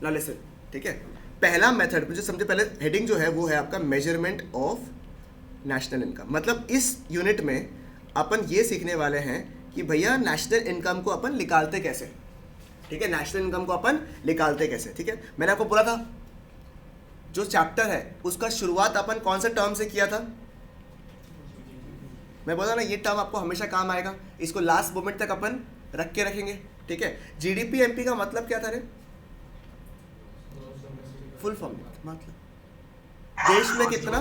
ना लिसन, ठीक है। पहला मेथड मुझे समझे, पहले हेडिंग जो है वो है आपका मेजरमेंट ऑफ नेशनल इनकम। मतलब इस यूनिट में अपन ये सीखने वाले हैं कि भैया नेशनल इनकम को अपन निकालते कैसे, ठीक है। नेशनल इनकम को अपन निकालते कैसे, ठीक है। मैंने आपको बोला था जो चैप्टर है उसका शुरुआत अपन कौन से टर्म से किया था, मैं बोला ना ये टर्म आपको हमेशा काम आएगा, इसको लास्ट मोमेंट तक अपन रख के रखेंगे, ठीक है। जीडीपी एमपी का मतलब क्या था रे, फुल फॉर्म मतलब देश में कितना,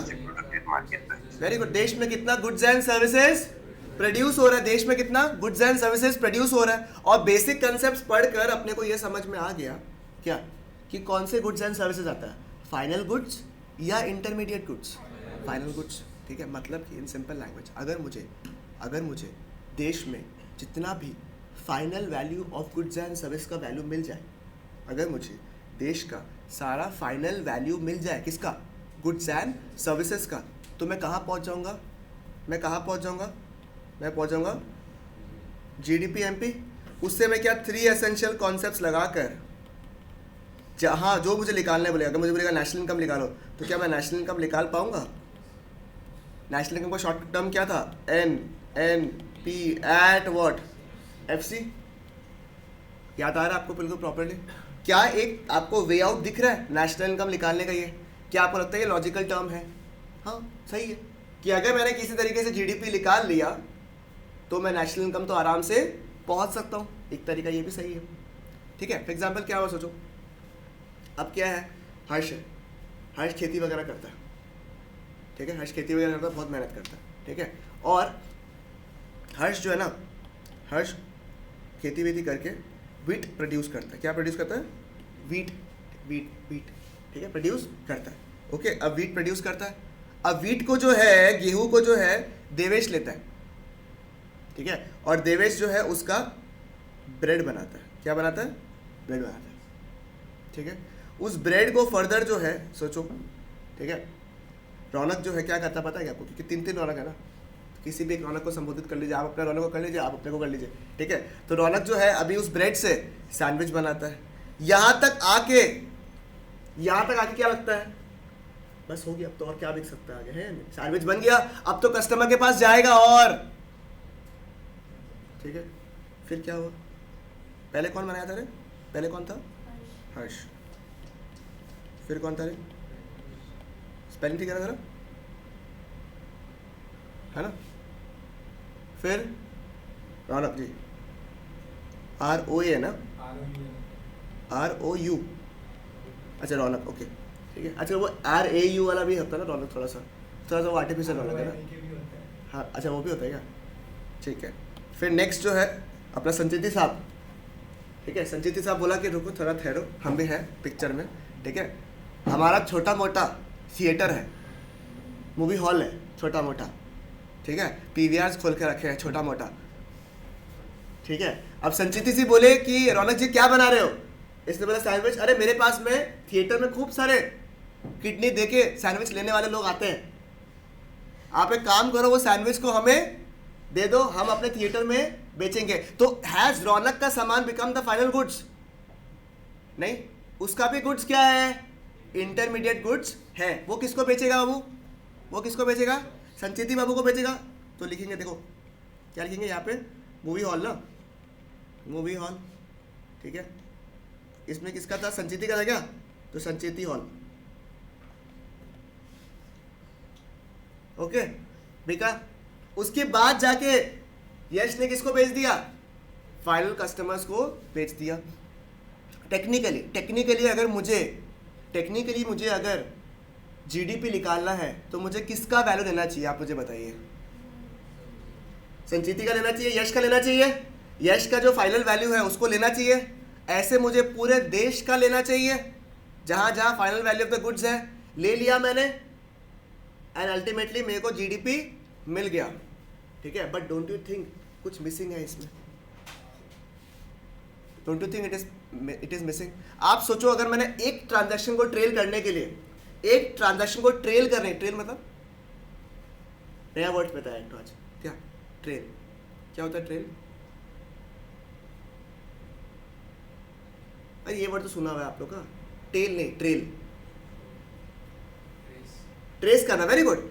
वेरी गुड, देश में कितना गुड्स एंड सर्विसेज प्रोड्यूस हो रहा है, देश में कितना गुड्स एंड सर्विसेज प्रोड्यूस हो रहा है। और बेसिक कंसेप्ट पढ़कर अपने को ये समझ में आ गया क्या कि कौन से गुड्स एंड सर्विसेज आता है, फाइनल गुड्स या इंटरमीडिएट गुड्स, फाइनल गुड्स, ठीक है। मतलब कि इन सिंपल लैंग्वेज अगर मुझे देश में जितना भी final value of goods and service का वैल्यू मिल जाए, अगर मुझे देश का सारा फाइनल वैल्यू मिल जाए, किसका, गुड्स एंड सर्विसेज का, तो मैं कहाँ पहुँच जाऊँगा, मैं पहुँच जाऊँगा जीडीपी एमपी। उससे मैं क्या 3 एसेंशियल कॉन्सेप्ट्स लगाकर, जहाँ जो मुझे निकालने बोलेगा, अगर मुझे बोलेगा नेशनल इनकम निकालो, तो क्या मैं नेशनल इनकम निकाल पाऊँगा। नेशनल इनकम का शॉर्ट टर्म क्या था, NNP एट व्हाट, FC। याद आ रहा है आपको बिल्कुल प्रॉपर्ली। क्या एक आपको वे आउट दिख रहा है नेशनल इनकम निकालने का, ये क्या आपको लगता है ये लॉजिकल टर्म है, हाँ सही है, कि अगर मैंने किसी तरीके से जीडीपी निकाल लिया तो मैं नेशनल इनकम तो आराम से पहुंच सकता हूँ, एक तरीका ये भी सही है, ठीक है। फॉर एग्जाम्पल क्या हुआ सोचो, अब क्या है, हर्ष खेती वगैरह करता है, ठीक है, हर्ष खेती वगैरह करता है, बहुत मेहनत करता है, ठीक है। और हर्ष जो है ना, हर्ष खेती वेती करके वीट प्रोड्यूस करता है, क्या प्रोड्यूस करता है, वीट, ठीक है, प्रोड्यूस करता है, ओके। अब वीट प्रोड्यूस करता है, अब वीट को जो है, गेहूं को जो है देवेश लेता है, ठीक है, और देवेश जो है उसका ब्रेड बनाता है, क्या बनाता है, ब्रेड बनाता है, ठीक है। उस ब्रेड को फर्दर जो है सोचो, ठीक है, रौनक जो है क्या करता पता है क्या आपको, क्योंकि 3 रौनक है ना, किसी भी एक रौनक को संबोधित कर लीजिए, आप अपने रौनक को कर लीजिए, आप अपने को कर लीजिए, ठीक है। तो रौनक जो है अभी उस ब्रेड से सैंडविच बनाता है, यहाँ तक आके क्या लगता है, बस हो गया, अब तो और क्या बिक सकता है आगे, है सैंडविच बन गया, अब तो कस्टमर के पास जाएगा, और ठीक है। फिर क्या हुआ, पहले कौन बनाया था रे, पहले कौन था, हर्ष, फिर कौन था रे, स्पेलिंग ठीक है ना जरा, है ना, फिर रौनक जी, ROA है ना, ROU, अच्छा रौनक, ओके ठीक है। अच्छा वो RAU वाला भी होता है ना रौनक, थोड़ा सा वो आर्टिफिशियल रौनक है ना, हाँ अच्छा वो भी होता है क्या, ठीक है। फिर नेक्स्ट जो है अपना संचिति साहब, ठीक है, संचिति साहब बोला कि रुको थोड़ा ठहरो, हम भी हैं पिक्चर में, ठीक है। हमारा छोटा मोटा थिएटर है, मूवी हॉल है छोटा मोटा, ठीक है, PVRs खोल के रखे हैं छोटा मोटा, ठीक है। अब संचिति सी बोले कि रौनक जी क्या बना रहे हो, इसने बोला सैंडविच, अरे मेरे पास में थिएटर में खूब सारे किडनी देके सैंडविच लेने वाले लोग आते हैं, आप एक काम करो वो सैंडविच को हमें दे दो, हम अपने थिएटर में बेचेंगे। तो हैज रौनक का सामान बिकम द फाइनल गुड्स, नहीं, उसका भी गुड्स क्या है, इंटरमीडिएट गुड्स है। वो किसको बेचेगा बाबू, वो किसको बेचेगा, संचिति बाबू को बेचेगा। तो लिखेंगे, देखो क्या लिखेंगे यहाँ पे, मूवी हॉल ना, मूवी हॉल, ठीक है। इसमें किसका था, संचिति का था क्या, तो संचिति हॉल, ओके बिका। उसके बाद जाके यश ने किसको बेच दिया, फाइनल कस्टमर्स को बेच दिया। टेक्निकली मुझे अगर जीडीपी निकालना है तो मुझे किसका वैल्यू लेना चाहिए, आप मुझे बताइए, संचिति का लेना चाहिए, यश का लेना चाहिए, यश का जो फाइनल वैल्यू है उसको लेना चाहिए, ऐसे मुझे पूरे देश का लेना चाहिए, जहां जहां final value of the goods है, ले लिया मैंने, एंड अल्टीमेटली मेरे को जीडीपी मिल गया, ठीक है। बट डोंट यू थिंक कुछ मिसिंग है इसमें, don't you think it is missing. आप सोचो अगर मैंने एक ट्रांजैक्शन को ट्रेल करने के लिए, एक ट्रांजैक्शन को ट्रेल करने, ट्रेल मतलब नया वर्ड बताया एक तो आज, क्या ट्रेल, क्या होता है ट्रेल, अरे ये वर्ड तो सुना हुआ है आप लोग का, टेल नहीं, ट्रेल, ट्रेस करना, वेरी गुड,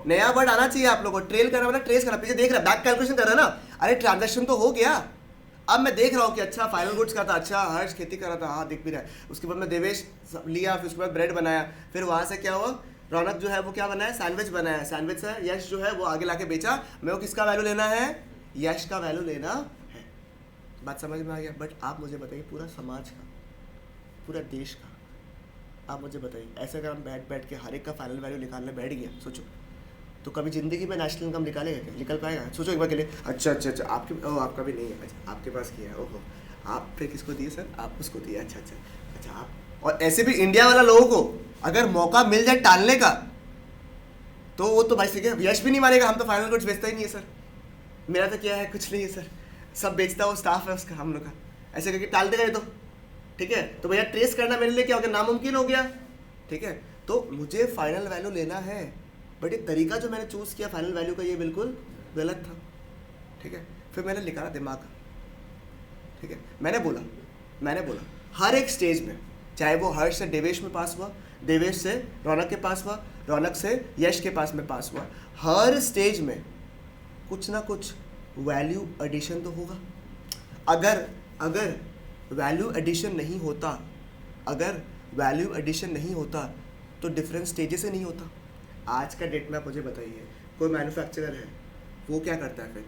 नया वर्ड आना चाहिए आप लोगों को, ट्रेल करना मतलब ट्रेस करना, पीछे देख रहा, बैक कैलकुलेशन कर रहा है ना, अरे ट्रांजैक्शन तो हो गया, अब मैं देख रहा हूँ कि अच्छा फाइनल गुड्स का था, अच्छा हर्ष खेती कर रहा था, हाँ दिख भी रहा है, उसके बाद मैं देवेश लिया, फिर उसके बाद ब्रेड बनाया, फिर वहाँ से क्या हुआ, रौनक जो है वो क्या बनाया, सैंडविच बनाया, सैंडविच से यश जो है वो आगे लाके बेचा, मेरे को किसका वैल्यू लेना है, यश का वैल्यू लेना है, बात समझ में आ गया। बट आप मुझे बताइए पूरा समाज का, पूरा देश का, आप मुझे बताइए, ऐसे अगर हम बैठ के हर एक का फाइनल वैल्यू निकालने बैठ गया, सोचो तो कभी ज़िंदगी में नेशनल इनकम निकालेगा क्या, निकल पाएगा, सोचो एक बार के लिए। अच्छा आपके, आपका भी नहीं है, अच्छा आपके पास किया है, ओहो आप फिर किसको दिए सर, आप उसको दिए, अच्छा आप, और ऐसे भी इंडिया वाला लोगों को अगर मौका मिल जाए टालने का तो वो तो भाई ठीक है, यश भी नहीं मानेगा, हम तो फाइनल गुड्स बेचता ही नहीं है सर, मेरा तो क्या है, कुछ नहीं है सर, सब बेचता वो स्टाफ है उसका, हम लोग का, ऐसे करके टाल देगा ये तो, ठीक है। तो भैया ट्रेस करना मेरे लिए क्या हो गया, नामुमकिन हो गया, ठीक है। तो मुझे फाइनल वैल्यू लेना है, बट ये तरीका जो मैंने चूज़ किया फाइनल वैल्यू का ये बिल्कुल गलत था, ठीक है। फिर मैंने निकाला दिमाग, ठीक है, मैंने बोला हर एक स्टेज में, चाहे वो हर्ष से देवेश में पास हुआ, देवेश से रौनक के पास हुआ, रौनक से यश के पास में पास हुआ, हर स्टेज में कुछ ना कुछ वैल्यू एडिशन तो होगा। अगर वैल्यू एडिशन नहीं होता, अगर वैल्यू एडिशन नहीं होता तो डिफरेंट स्टेजेस से नहीं होता। आज का डेट में आप मुझे बताइए, कोई मैन्युफैक्चरर है वो क्या करता है, फिर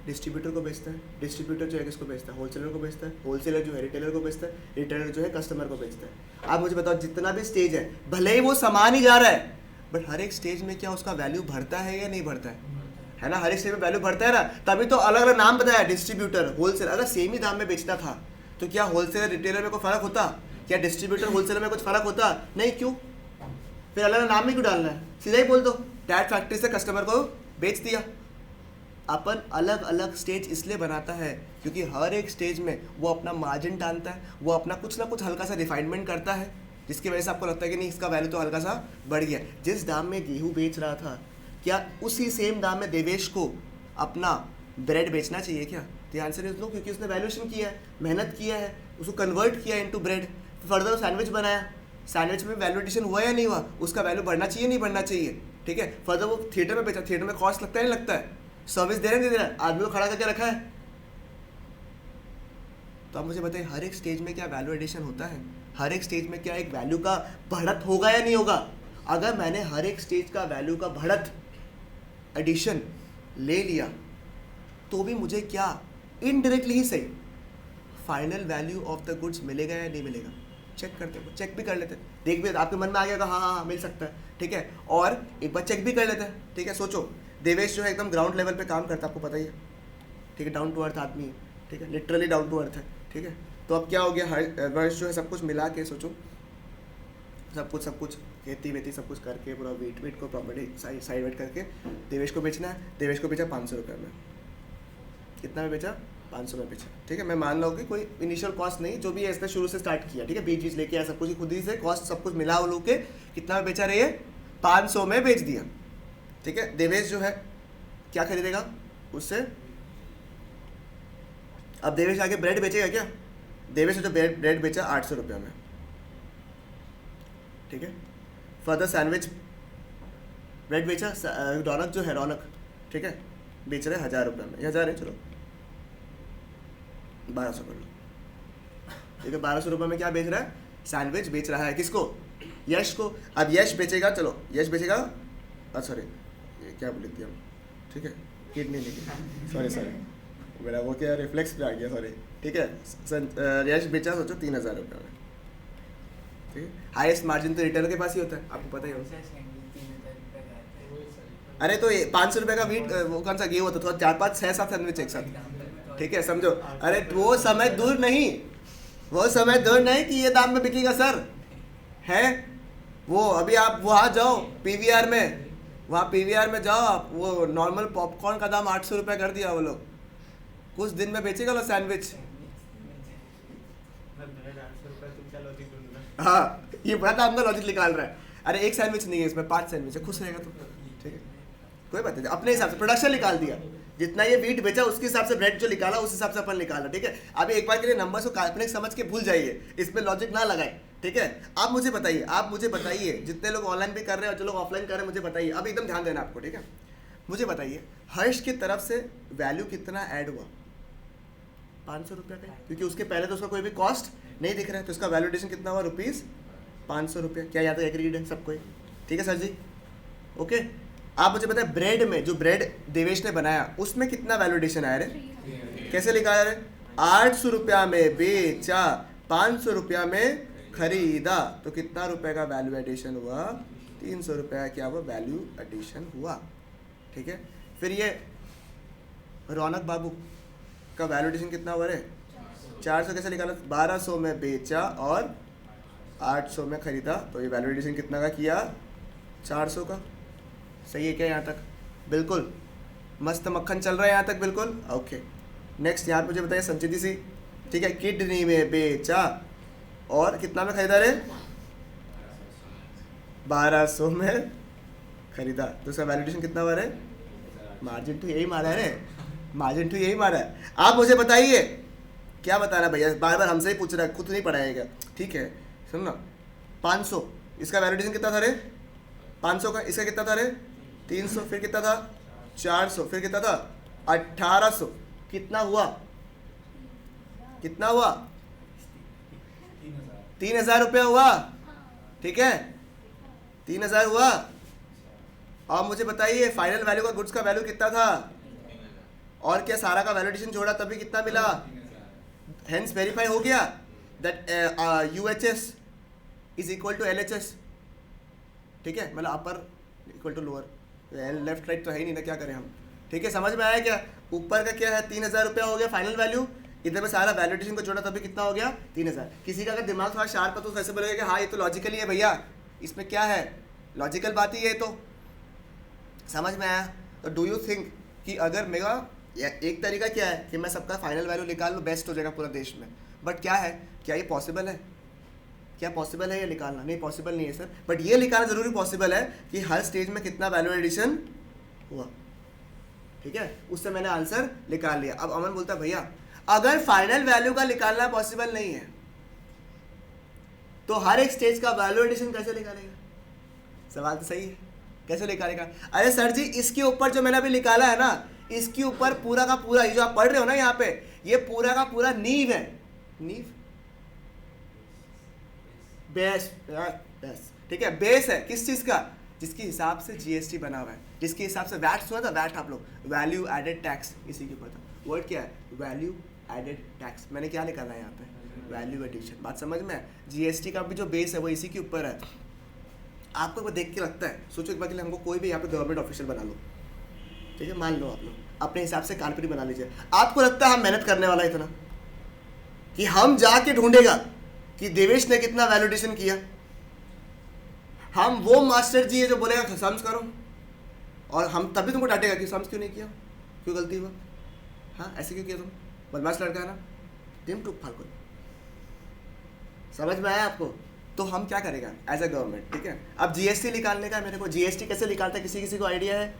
डिस्ट्रीब्यूटर को बेचता है, डिस्ट्रीब्यूटर जो है किसको बेचता है, होलसेलर को बेचता है, होलसेलर जो है रिटेलर को बेचता है, रिटेलर जो है कस्टमर को बेचता है। आप मुझे बताओ जितना भी स्टेज है, भले ही वो सामान ही जा रहा है, बट हर एक स्टेज में क्या उसका वैल्यू बढ़ता है या नहीं बढ़ता है ना, हर एक स्टेज में वैल्यू बढ़ता है ना, तभी तो अलग अलग नाम बताया, डिस्ट्रीब्यूटर, होलसेलर। अगर सेम ही दाम में बेचना था तो क्या होलसेलर रिटेलर में कोई फर्क होता, क्या डिस्ट्रीब्यूटर होलसेलर में कुछ फर्क होता, नहीं, क्यों, फिर अलग अलग नाम ही क्यों डालना है, सीधा ही बोल दो टैट फैक्ट्री से कस्टमर को बेच दिया। अपन अलग अलग स्टेज इसलिए बनाता है क्योंकि हर एक स्टेज में वो अपना मार्जिन डालता है, वो अपना कुछ ना कुछ हल्का सा रिफाइनमेंट करता है, जिसकी वजह से आपको लगता है कि नहीं इसका वैल्यू तो हल्का सा बढ़ गया। जिस दाम में गेहूँ बेच रहा था, क्या उसी सेम दाम में देवेश को अपना ब्रेड बेचना चाहिए क्या, तो आंसर इज नो, क्योंकि उसने वैल्यूएशन किया है, मेहनत किया है, उसको कन्वर्ट किया इनटू ब्रेड, फर्दर सैंडविच बनाया, सैंडविच में वैल्यू एडिशन हुआ या नहीं हुआ, उसका वैल्यू बढ़ना चाहिए नहीं बढ़ना चाहिए, ठीक है। फर्दर वो थिएटर में बेचा, थिएटर में कॉस्ट लगता है नहीं लगता है, सर्विस दे रहे नहीं दे रहा है, आदमी को खड़ा करके रखा है। तो आप मुझे बताइए हर एक स्टेज में क्या वैल्यू एडिशन होता है, हर एक स्टेज में क्या एक वैल्यू का बढ़त होगा या नहीं होगा। अगर मैंने हर एक स्टेज का वैल्यू का बढ़त एडिशन ले लिया तो भी मुझे क्या इनडायरेक्टली ही सही final value of the goods मिलेगा या नहीं मिलेगा, चेक करते हैं, चेक भी कर लेते हैं, देख भी आपके मन में आ गया हाँ मिल सकता है, ठीक है। और एक बार चेक भी कर लेते हैं, ठीक है। सोचो देवेश जो है एकदम ग्राउंड लेवल पे काम करता है, आपको पता ही है, ठीक है, डाउन टू अर्थ आदमी है, ठीक है, लिटरली डाउन टू अर्थ है, ठीक है। तो अब क्या हो गया, वर्ष जो है सब कुछ मिला के सोचो, सब कुछ खेती वेती सब कुछ करके पूरा वेट को प्रॉपर्टी साइड वेट करके देवेश को बेचना है, देवेश को बेचा 500 रुपये में, कितना में बेचा, 500 में बेचा, ठीक है। मैं मान लो कि कोई इनिशियल कॉस्ट नहीं, जो भी है इसने शुरू से स्टार्ट किया, ठीक है, बीज लेके आया, सब कुछ खुद ही से कॉस्ट सब कुछ मिला लोग के, कितना में बेचा रही है, 500 में बेच दिया, ठीक है। देवेश जो है क्या खरीदेगा उससे, अब देवेश आगे ब्रेड बेचेगा क्या, देवेश ने जो ब्रेड बेचा 800 रुपये में, ठीक है। फर्दर सैंडविच ब्रेड बेचा, रौनक जो है रौनक, ठीक है, बेच रहे 1000 रुपये में, 1000 है, चलो 1200 कर लो, ठीक है। 1200 रुपये में क्या बेच रहा है, सैंडविच बेच रहा है, किसको, यश को। अब यश बेचेगा, चलो यश बेचेगा, सॉरी क्या बोल दिया, ठीक है, किडनी लेके, सॉरी मेरा वो क्या रिफ्लेक्स पे आ गया, सॉरी, ठीक है। यश बेचा सोचो 3000 रुपये में, ठीक है। हाईएस्ट मार्जिन तो रिटेलर के पास ही होता है, आपको पता ही होगा। अरे तो 500 रुपये का वीट वो कौन सा गेहूँ होता था, 4 5 6 7 सैंडविच एक साथ, ठीक है, समझो। अरे वो समय दूर नहीं, वो समय दूर नहीं कि ये दाम में बिकेगा सर, है वो। अभी आप वहाँ जाओ पीवीआर में, वहाँ पीवीआर में जाओ आप, वो नॉर्मल पॉपकॉर्न का दाम 800 रुपये कर दिया वो लोग, कुछ दिन में बेचेगा लो सैंडविच। हाँ ये बड़ा था, आपका लॉजिक निकाल रहा है। अरे एक सैंडविच नहीं है इसमें, 5 सैंडविच है, खुश रहेगा तो, ठीक है, कोई बात नहीं, अपने हिसाब से प्रोडक्शन निकाल दिया, जितना ये वीट बेचा उसके हिसाब से ब्रेड जो निकाला उस हिसाब से अपन निकाला, ठीक है। अभी एक बार के लिए नंबर्स को काल्पनिक समझ के भूल जाइए, इसमें लॉजिक ना लगाए, ठीक है, आप मुझे बताइए जितने लोग ऑनलाइन भी कर रहे हैं और जो लोग ऑफलाइन कर रहे हैं, मुझे बताइए, अब एकदम ध्यान देना आपको, ठीक है। मुझे बताइए हर्ष की तरफ से वैल्यू कितना ऐड हुआ? 500 रुपये का, क्योंकि उसके पहले तो उसका कोई भी कॉस्ट नहीं दिख रहा है, तो इसका वैल्यूडेशन कितना हुआ? ₹500। क्या यहाँ तक एग्रीड है सबको? ठीक है सर जी, ओके। आप मुझे बताएं ब्रेड में, जो ब्रेड देवेश ने बनाया उसमें कितना वैल्यूडेशन आया रे? कैसे लिखा रे? 800 रुपया में बेचा, 500 रुपया में खरीदा, तो कितना रुपए का वैल्यू एडिशन हुआ? 300 रुपया क्या हुआ? वैल्यू एडिशन हुआ, ठीक है। फिर ये रौनक बाबू का वैल्यूडेशन कितना हुआ रे? 400। कैसे निकाला? 1200 में बेचा और 800 में खरीदा, तो ये वैल्यूडेशन कितना का किया? 400 का। सही है क्या यहाँ तक? बिल्कुल मस्त मक्खन चल रहा है यहाँ तक, बिल्कुल ओके। नेक्स्ट यहाँ मुझे बताइए संचिति सी, ठीक है। किडनी में बेचा और कितना में खरीदा रे? 1200 में खरीदा, तो उसका वैल्यूडेशन कितना हुआ रे? मार्जिन टू यही मारा है रे, मार्जिन टू यही मारा है। आप मुझे बताइए क्या बताना भैया, बार बार हमसे ही पूछ रहा है, खुद नहीं पढ़ाएगा, ठीक है। सुन ना, 500 इसका वैल्यूडेशन कितना था रे? 500 का। इसका कितना था रे? 300। फिर कितना था? 400। फिर कितना था? 1800। कितना हुआ? कितना हुआ? 3000 रुपया हुआ, ठीक है, 3000 हुआ। और मुझे बताइए फाइनल वैल्यू का, गुड्स का वैल्यू कितना था? और क्या सारा का वैल्यूडेशन जोड़ा तभी कितना मिला? हेंस वेरीफाई हो गया that UHS is equal to LHS, ठीक है। मतलब upper equal to lower, left right तो है ही नहीं ना, क्या करें हम, ठीक है। समझ में आया क्या? ऊपर का क्या है? 3000 रुपया हो गया फाइनल वैल्यू, इधर में सारा वैल्यूडेशन को जोड़ा तभी कितना हो गया? 3000। किसी का अगर दिमाग थोड़ा शार्प है तो कैसे बोलेगा कि हाँ ये तो लॉजिकली है भैया, इसमें क्या है, लॉजिकल बात ही है। तो समझ में आया? तो डू यू थिंक कि अगर मेरा एक तरीका क्या है कि मैं सबका फाइनल वैल्यू निकाल लूँ, बेस्ट हो जाएगा पूरा देश में, बट क्या है, क्या ये पॉसिबल है? क्या पॉसिबल है ये निकालना? नहीं पॉसिबल नहीं है सर, बट ये निकालना ज़रूरी पॉसिबल है कि हर स्टेज में कितना वैल्यू एडिशन हुआ, ठीक है। उससे मैंने आंसर निकाल लिया। अब अमन बोलता है भैया अगर फाइनल वैल्यू का निकालना पॉसिबल नहीं है तो हर एक स्टेज का वैल्यू एडिशन कैसे निकालेगा? सवाल तो सही है, कैसे निकालेगा? अरे सर जी इसके ऊपर जो मैंने अभी निकाला है ना, इसके ऊपर पूरा का पूरा, ये जो आप पढ़ रहे हो ना यहाँ पे, ये पूरा का पूरा नींव है, नींव, बेस, बेस, ठीक है, बेस है किस चीज का? जिसके हिसाब से GST बना हुआ है, जिसके हिसाब से वैट सुना था, वैट आप लोग, वैल्यू एडेड टैक्स, इसी के ऊपर था। वर्ड क्या है? Value added tax. मैंने क्या निकाला है यहाँ पे? Value addition. बात समझ में है? GST का भी जो बेस है वो इसी के ऊपर है। आपको वो देख के लगता है, सोचो एक बार के लिए हमको कोई भी यहाँ पे गवर्नमेंट ऑफिशियल बना लो, ठीक है, मान लो आप लोग अपने हिसाब से कारपेट बना लीजिए। आपको लगता है हम मेहनत करने वाला इतना कि हम जाके ढूंढेगा कि देवेश ने कितना वैल्यूडेशन किया? हम वो मास्टर जी है जो बोलेगा सम्स करो, और हम तभी तुमको डांटेगा कि सम्स क्यों नहीं किया, क्यों गलती हुआ, हाँ ऐसे क्यों किया तुम, बदमाश लड़का है ना, टिम टुक फालतू। समझ में आया आपको? तो हम क्या करेगा एज अ गवर्नमेंट, ठीक है। अब GST निकालने का मेरे को, GST कैसे निकालता है, किसी को आइडिया है?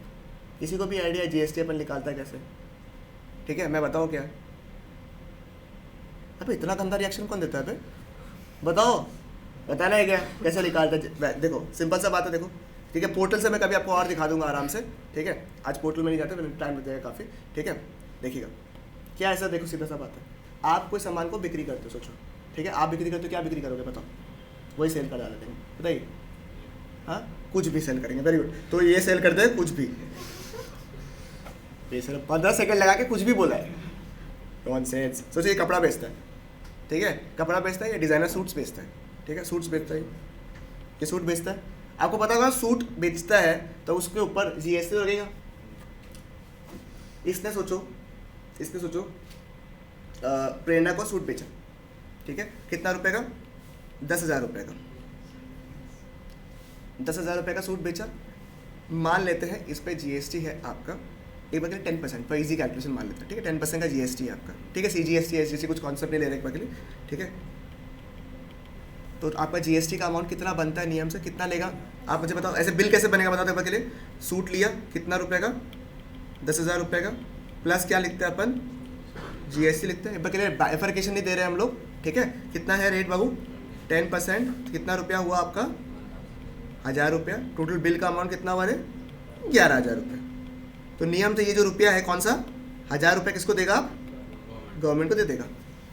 किसी को भी आइडिया है GST अपन निकालता है कैसे? ठीक है मैं बताऊँ क्या? अबे इतना गंदा रिएक्शन कौन देता है बे? बताओ, बताना है क्या कैसे निकालता है? देखो सिंपल सा बात है, देखो ठीक है, पोर्टल से मैं कभी आपको और दिखा दूंगा आराम से, ठीक है। आज पोर्टल में नहीं जाते, मैंने टाइम लग जाएगा काफ़ी, ठीक है। देखिएगा क्या ऐसा, देखो सीधा सा बात है, आप कोई सामान को बिक्री करते हो, सोचो ठीक है, आप बिक्री करते हो, क्या बिक्री करोगे बताओ? वही सेल कर डालते हैं, बताइए, हाँ कुछ भी सेल करेंगे, वेरी गुड। तो ये सेल करते हैं कुछ भी, ये सिर्फ 15 सेकंड लगा के कुछ भी बोला है, नॉनसेंस। सोचो ये कपड़ा बेचता है, ठीक है, कपड़ा बेचता है या डिज़ाइनर सूट्स बेचता है, ठीक है, सूट्स बेचता है, ये सूट बेचता है। आपको पता होगा सूट बेचता है तो उसके ऊपर GST लगेगा। इसने सोचो प्रेरणा को सूट बेचा, ठीक है, कितना रुपए का? 10,000 रुपये का, 10,000 रुपये का सूट बेचा। मान लेते हैं इस पे GST है आपका एक बार के लिए 10%, पर इजी कैलकुलेशन मान लेते हैं, ठीक है, 10% का GST है आपका, ठीक है, CGST SGST कुछ कॉन्सेप्ट नहीं ले रहे एक बार के लिए, ठीक है। तो आपका GST का अमाउंट कितना बनता है नियम से, कितना लेगा आप मुझे बताओ? ऐसे बिल कैसे बनेगा बताओ एक बार के लिए? सूट लिया कितना रुपए का? 10,000 रुपये का, प्लस क्या लिखते हैं अपन? GST लिखते हैं। एक बार के लिए बाइफरकेशन नहीं दे रहे हम लोग, ठीक है। कितना है रेट बाबू? 10% कितना रुपया हुआ आपका 1000 रुपया। टोटल बिल का अमाउंट कितना हुआ रे 11,000 रुपये। तो नियम तो ये जो रुपया है कौन सा 1000 रुपये किसको देगा आप गवर्नमेंट को दे देगा।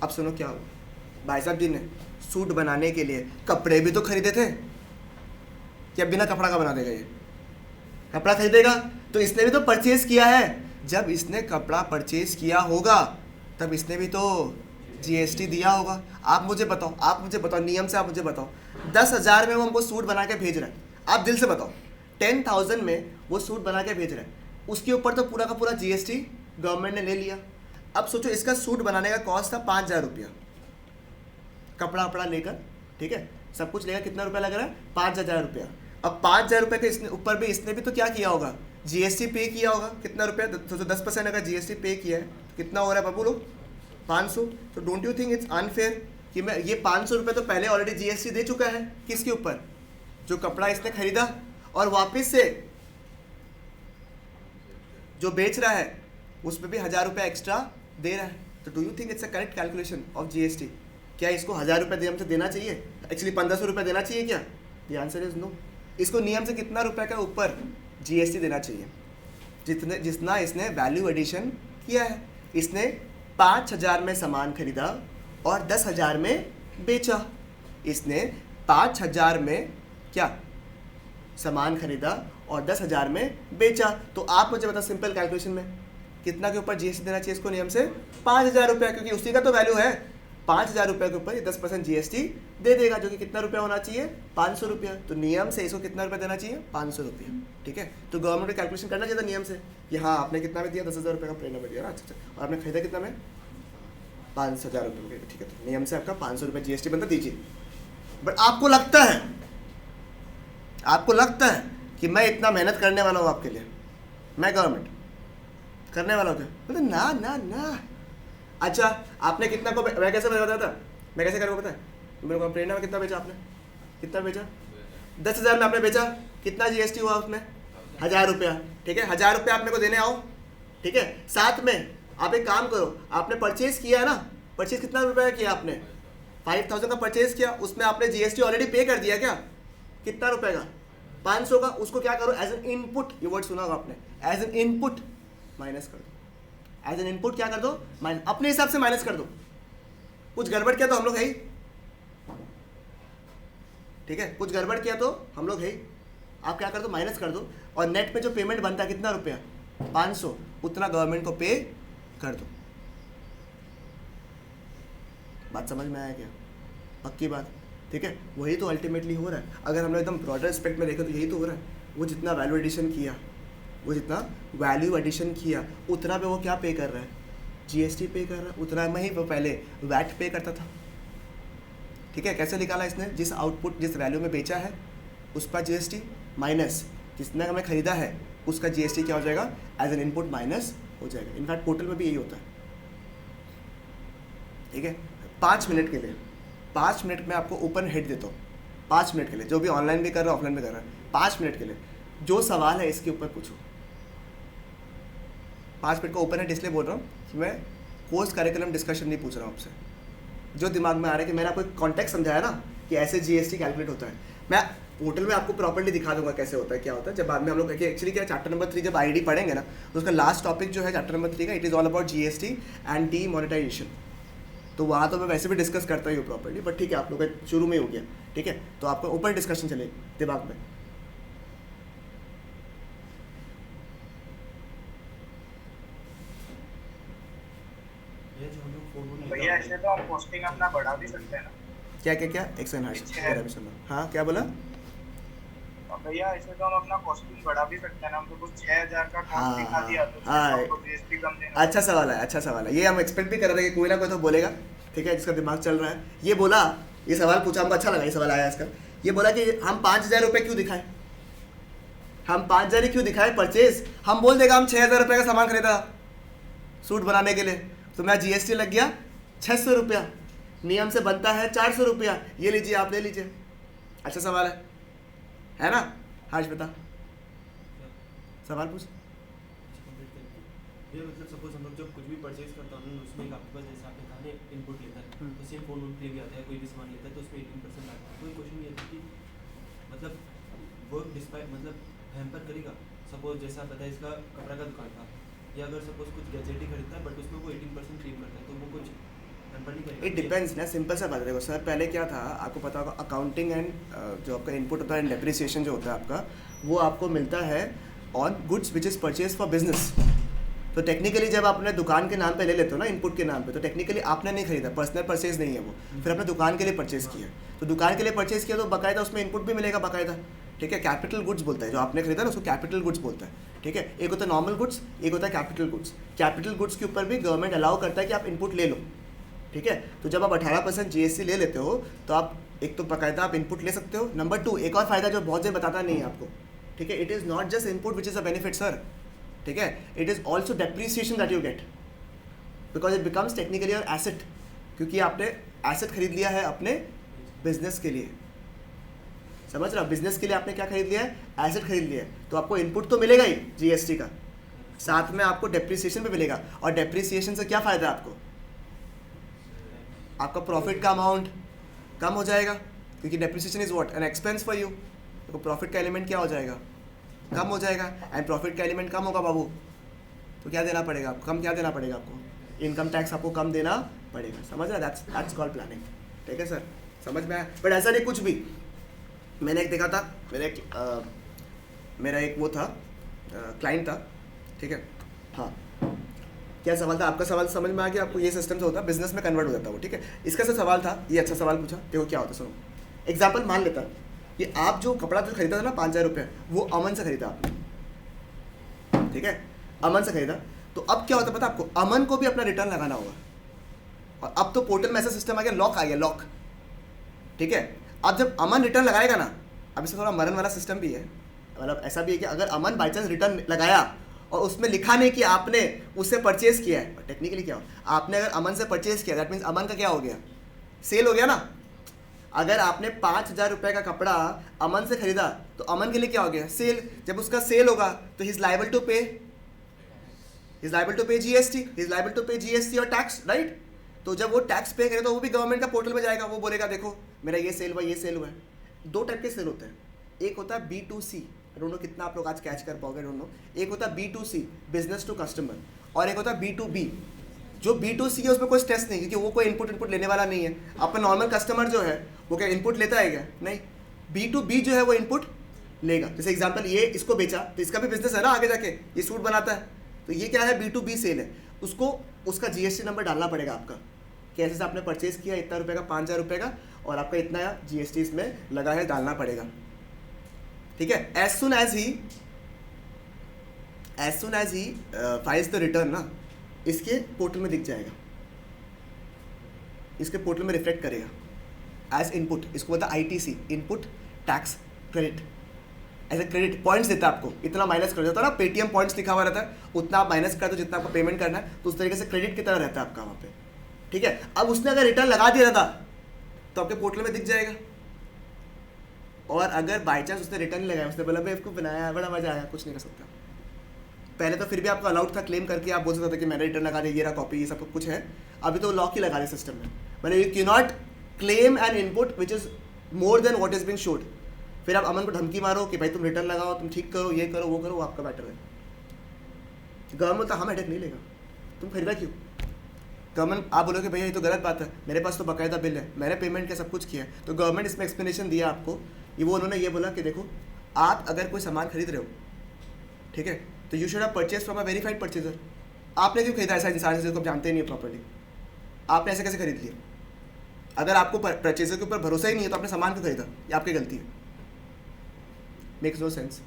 अब सुनो क्या हुआ भाई साहब जी ने सूट बनाने के लिए कपड़े भी तो खरीदे थे क्या बिना कपड़ा का बना देगा ये कपड़ा खरीदेगा तो इसने भी तो परचेज किया है। जब इसने कपड़ा परचेज किया होगा तब इसने भी तो जीएसटी दिया होगा। आप मुझे बताओ नियम से आप मुझे बताओ 10,000 में वो हमको सूट बना के भेज रहा है। आप दिल से बताओ 10,000 में वो सूट बना के भेज रहा है उसके ऊपर तो पूरा का पूरा जीएसटी गवर्नमेंट ने ले लिया। अब सोचो इसका सूट बनाने का कॉस्ट था 5,000 रुपया कपड़ा वपड़ा लेकर ठीक है सब कुछ लेकर कितना रुपया लग रहा है 5,000 रुपया। अब 5,000 रुपये के ऊपर भी इसने भी तो क्या किया होगा जीएसटी पे किया होगा। कितना रुपया तो 10% अगर जीएसटी पे किया है तो कितना हो रहा है बाबू लोग 500। तो don't you think it's unfair कि मैं ये 500 रुपये तो पहले ऑलरेडी जीएसटी दे चुका है किसके ऊपर जो कपड़ा इसने खरीदा और वापस से जो बेच रहा है उस पर भी 1,000 रुपये एक्स्ट्रा दे रहा है। तो do you think it's a correct calculation of GST. क्या इसको 1,000 रुपये नियम से देना चाहिए एक्चुअली 1,500 रुपये देना चाहिए क्या द आंसर इज नो। इसको नियम से कितना रुपये का ऊपर जीएसटी देना चाहिए जितना इसने वैल्यू एडिशन किया है। इसने 5,000 में सामान खरीदा और 10,000 में बेचा। इसने 5,000 में क्या सामान खरीदा और 10,000 में बेचा। तो आप मुझे बताओ सिंपल कैलकुलेशन में कितना के ऊपर जीएसटी देना चाहिए इसको नियम से 5,000 रुपया क्योंकि उसी का तो वैल्यू है 5,000 रुपये के ऊपर ये 10% जीएसटी दे देगा जो कि कितना रुपया होना चाहिए 500 रुपया। तो नियम से इसको कितना रुपया देना चाहिए 500 रुपया ठीक है। तो गवर्नमेंट को कैलकुलेशन करना चाहिए था नियम से कि हाँ आपने कितना में दिया 10,000 रुपये का प्रेरणा में दिया ना अच्छा और आपने खरीदा कितना में 5,000 रुपये ठीक है। तो नियम से आपका 500 रुपये जीएसटी बनता दीजिए। बट आपको लगता है कि मैं इतना मेहनत करने वाला हूँ आपके लिए मैं गवर्नमेंट करने वाला हूँ क्या बोले ना ना ना। अच्छा आपने कितना को मैं कैसे बताया था मैं कैसे करूँगा पता है मेरे को प्रेरणा में कितना बेचा आपने कितना बेचा 10,000 में आपने बेचा कितना जीएसटी हुआ उसमें 1,000 रुपया ठीक है। 1,000 रुपया आप मेरे को देने आओ ठीक है। साथ में आप एक काम करो आपने परचेज किया है ना परचेज कितना रुपया किया आपने 5,000 का परचेज किया उसमें आपने जीएसटी ऑलरेडी पे कर दिया क्या कितना रुपए का 500 का। उसको क्या करो एज एन इनपुट ये वर्ड सुना होगा आपने एज एन इनपुट माइनस कर दो। एज एन इनपुट क्या कर दो अपने हिसाब से माइनस कर दो। कुछ गड़बड़ किया तो हम लोग है ही ठीक है कुछ गड़बड़ किया तो हम लोग है ही। आप क्या कर दो माइनस कर दो और नेट पे जो पेमेंट बनता है कितना रुपया 500 उतना गवर्नमेंट को पे कर दो। बात समझ में आया क्या पक्की बात ठीक है। वही तो अल्टीमेटली हो रहा है। अगर हम लोग एकदम ब्रॉडर एस्पेक्ट में देखें तो यही तो हो रहा है। वो जितना वैल्यू एडिशन किया उतना पे वो क्या पे कर रहा है जीएसटी पे कर रहा है। उतना में ही वो पहले वैट पे करता था ठीक है। कैसे निकाला इसने जिस आउटपुट जिस वैल्यू में बेचा है उस पर जीएसटी माइनस जितना हमें खरीदा है उसका जीएसटी क्या हो जाएगा एज एन इनपुट माइनस हो जाएगा। इनफैक्ट पोर्टल में भी यही होता है ठीक है। 5 मिनट के लिए 5 मिनट में आपको ओपन हेड देता हूँ 5 मिनट के लिए जो भी ऑनलाइन भी कर रहा है ऑफलाइन भी कर रहा है 5 मिनट के लिए जो सवाल है इसके ऊपर पूछो। 5 मिनट का ओपन हेड इसलिए बोल रहा हूँ कि मैं कोर्स करिकुलम डिस्कशन नहीं पूछ रहा हूँ आपसे जो दिमाग में आ रहा है कि मैंने आपको एक कॉन्टेक्स्ट समझाया ना कि ऐसे जीएसटी कैलकुलेट होता है। मैं पोर्टल में आपको प्रॉपर्ली दिखा दूंगा कैसे होता है क्या होता है जब बाद में हम लोग एक्चुअली क्या चैप्टर नंबर 3 जब आईडी पढ़ेंगे ना तो उसका लास्ट टॉपिक जो है चैप्टर नंबर 3 का it is all about GST and demonetisation. तो वहाँ तो मैं वैसे भी डिस्कस करता ही हूँ प्रॉपर्ली बट ठीक है आप लोग का शुरू में ही हो गया ठीक है। तो आपका ओपन डिस्कशन चलेगी दिमाग में। भैया ऐसे तो हम पोस्टिंग अपना बढ़ा भी सकते हैं ना क्या क्या क्या एक सेकंड हाँ क्या बोला भैया ऐसे तो हम अपना कॉस्टिंग बढ़ा भी सकते हैं ना। हम तो कुछ 6,000 का कॉस्ट दिखा दिया तो हमको जीएसटी कम देना। अच्छा सवाल है ये हम एक्सपेक्ट भी कर रहे हैं कि कोई ना कोई तो बोलेगा ठीक है जिसका दिमाग चल रहा है। ये बोला ये सवाल पूछा हमको अच्छा लगा ये सवाल आया इसका। ये बोला कि हम 5,000 रुपये क्यों दिखाएं हम 5,000 ही क्यों दिखाएं परचेज। हम बोल देगा हम 6,000 रुपये का सामान खरीदा सूट बनाने के लिए तो मेरा जीएसटी लग गया 600 रुपया नियम से बनता है 400 रुपया ये लीजिए आप ले लीजिए। अच्छा सवाल है ना। हर्ष बता सवाल पूछ ये मतलब सपोज हम लोग जब कुछ भी परचेज करता हूँ उसमें एक आपके पास जैसे आपने कहा ना इनपुट लेता है तो सेम फोन पे भी आता है, कोई भी सामान लेता है तो उसमें 18% आता है। कोई क्वेश्चन ये था कि मतलब वो डिस्पाइट मतलब हैम्पर करेगा। सपोज जैसा आप बताया इसका कपड़ा का दुकान था, या अगर सपोज कुछ गैजेट ही खरीदता है बट उसमें वो 18% क्लेम करता है तो वो कुछ हैम्पर नहीं करेगा। इट डिपेंड्स ना, सिंपल सा बात है। देखो सर, पहले क्या था आपको पता होगा, अकाउंटिंग एंड जो आपका इनपुट होता है एंड डेप्रिसिएशन जो होता है आपका, वो आपको मिलता है on goods which is purchase for business. तो टेक्निकली जब आप अपने दुकान के नाम पे ले लेते हो ना इनपुट के नाम पे, तो टेक्निकली आपने नहीं खरीदा, पर्सनल परचेज नहीं है वो, फिर अपने दुकान के लिए परचेज किया। तो दुकान के लिए परचेज किया तो बाकायदा उसमें इनपुट भी मिलेगा बाकायदा, ठीक है। कैपिटल गुड्स बोलता है, जो आपने खरीदा ना उसको कैपिटल गुड्स बोलता है, ठीक है। एक होता है नॉर्मल गुड्स, एक होता है कैपिटल गुड्स। कैपिटल गुड्स के ऊपर भी गवर्नमेंट अलाउ करता है कि आप इनपुट ले लो, ठीक है। तो जब आप 18% GST ले लेते हो तो आप एक तो बाकायदा आप इनपुट ले सकते हो। नंबर 2, एक और फायदा जो बहुत से बताता नहीं है आपको, ठीक है, it is not just input which is a benefit sir, ठीक है, it is also depreciation that you get because it becomes technically your asset, क्योंकि आपने एसेट खरीद लिया है अपने बिजनेस के लिए। समझ रहे हो, बिजनेस के लिए आपने क्या खरीद लिया है, एसेट खरीद लिया है, तो आपको इनपुट तो मिलेगा ही GST का, साथ में आपको डेप्रीसिएशन भी मिलेगा। और डेप्रीसिएशन से क्या फ़ायदा है आपको, आपका प्रॉफिट का अमाउंट कम हो जाएगा, क्योंकि depreciation is what, an expense for you. तो प्रॉफिट का एलिमेंट क्या हो जाएगा, कम हो जाएगा। एंड प्रॉफिट का एलिमेंट कम होगा बाबू, तो क्या देना पड़ेगा आपको, कम क्या देना पड़ेगा आपको, इनकम टैक्स आपको कम देना पड़ेगा। समझ रहे, दैट्स कॉल्ड प्लानिंग, ठीक है सर, समझ में आया। बट ऐसा नहीं कुछ भी, मैंने एक देखा था, मेरा एक वो था क्लाइंट था, ठीक है। हाँ, क्या सवाल था आपका, सवाल समझ में आ गया आपको। ये सिस्टम से होता है, बिजनेस में कन्वर्ट हो जाता है वो, ठीक है। इसका सर सवाल था, ये अच्छा सवाल पूछा, देखो क्या होता है, सुनो। एग्जाम्पल मान लेता कि आप जो कपड़ा जो खरीदा था ना 5,000 रुपये, वो अमन से खरीदा आपने, ठीक है, अमन से खरीदा। तो अब क्या होता है पता आपको, अमन को भी अपना रिटर्न लगाना होगा। और अब तो पोर्टल में ऐसा सिस्टम आ गया, लॉक आ गया, लॉक, ठीक है। अब जब अमन रिटर्न लगाएगा ना, अब इसमें थोड़ा मरन वाला सिस्टम भी है, मतलब ऐसा भी है कि अगर अमन बाई चांस रिटर्न लगाया और उसमें लिखा नहीं कि आपने उससे परचेज किया है, टेक्निकली क्या हो, आपने अगर अमन से परचेज किया, दैट मीन्स अमन का क्या हो गया, सेल हो गया ना। अगर आपने 5,000 रुपये का कपड़ा अमन से खरीदा तो अमन के लिए क्या हो गया, सेल। जब उसका सेल होगा तो he is liable to pay GST, he is liable to pay GST और टैक्स, राइट। तो जब वो टैक्स पे करे तो वो भी गवर्नमेंट का पोर्टल में जाएगा, वो बोलेगा देखो मेरा ये सेल हुआ, ये सेल हुआ है। 2 टाइप के सेल होते हैं, एक होता है B2C, डोंट नो कितना आप लोग आज कैच कर पाओगे, डोंट नो। एक होता है B2C, बिजनेस टू कस्टमर, और एक होता है B2B। जो B2C है उसमें कोई स्ट्रेस नहीं, क्योंकि वो कोई इनपुट लेने वाला नहीं है। आपका नॉर्मल कस्टमर जो है वो क्या इनपुट लेता है क्या, नहीं। B2B जो है वो इनपुट लेगा। जैसे एग्जांपल, ये इसको बेचा तो इसका भी बिजनेस है ना, आगे जाके ये सूट बनाता है, तो ये क्या है, B2B सेल है। उसको उसका GST नंबर डालना पड़ेगा आपका, कैसे से आपने परचेज किया इतना रुपये का, 5,000 रुपये का, और आपका इतना GST इसमें लगा है, डालना पड़ेगा, ठीक है। As soon as he files the return ना, इसके पोर्टल में दिख जाएगा, इसके पोर्टल में रिफ्लेक्ट करेगा एज इनपुट। इसको बोलता है ITC, इनपुट टैक्स क्रेडिट। ऐसे क्रेडिट पॉइंट्स देता है आपको, इतना माइनस कर देता है ना, पेटीएम पॉइंट्स लिखा हुआ रहता है, उतना आप माइनस कर दो जितना आपको पेमेंट करना है, तो उस तरीके से क्रेडिट की तरह रहता है आपका वहाँ पे, ठीक है। अब उसने अगर रिटर्न लगा दिया था तो आपके पोर्टल में दिख जाएगा। और अगर बाई चांस उसने रिटर्न नहीं लगाया, उसने बोला भाई इसको बनाया, बड़ा मजा आया, कुछ नहीं कर सकता। पहले तो फिर भी आपको अलाउड था क्लेम करके, आप बोल सकते थे कि मैंने रिटर्न लगा दिया, ये रहा कॉपी, ये सब कुछ है। अभी तो लॉक ही लगा दिया सिस्टम में, मैंने you can not claim N input which is more than what is being showed. फिर आप अमन को धमकी मारो कि भाई तुम रिटर्न लगाओ, तुम ठीक करो, ये करो, वो करो, वो आपका मैटर है। गवर्नमेंट तो हम हेडेक नहीं लेगा, तुम खरीदा क्यों। गवर्नमेंट आप बोलोगे भैया ये तो गलत बात है, मेरे पास तो बाकायदा बिल है, मैंने पेमेंट किया, सब कुछ किया है। तो गवर्नमेंट इसमें एक्सप्लेनेशन दिया आपको, ये वो उन्होंने ये बोला कि देखो आप अगर कोई सामान खरीद रहे हो, ठीक है, तो you should have purchase from a verified purchaser. आपने क्यों खरीदा ऐसा इंसान जिसको आप जानते ही नहीं प्रॉपर्ली, आपने ऐसे कैसे खरीद लिया। अगर आपको परचेजर के ऊपर भरोसा ही नहीं है तो आपने सामान क्यों खरीदा, ये आपकी गलती है। Makes no sense,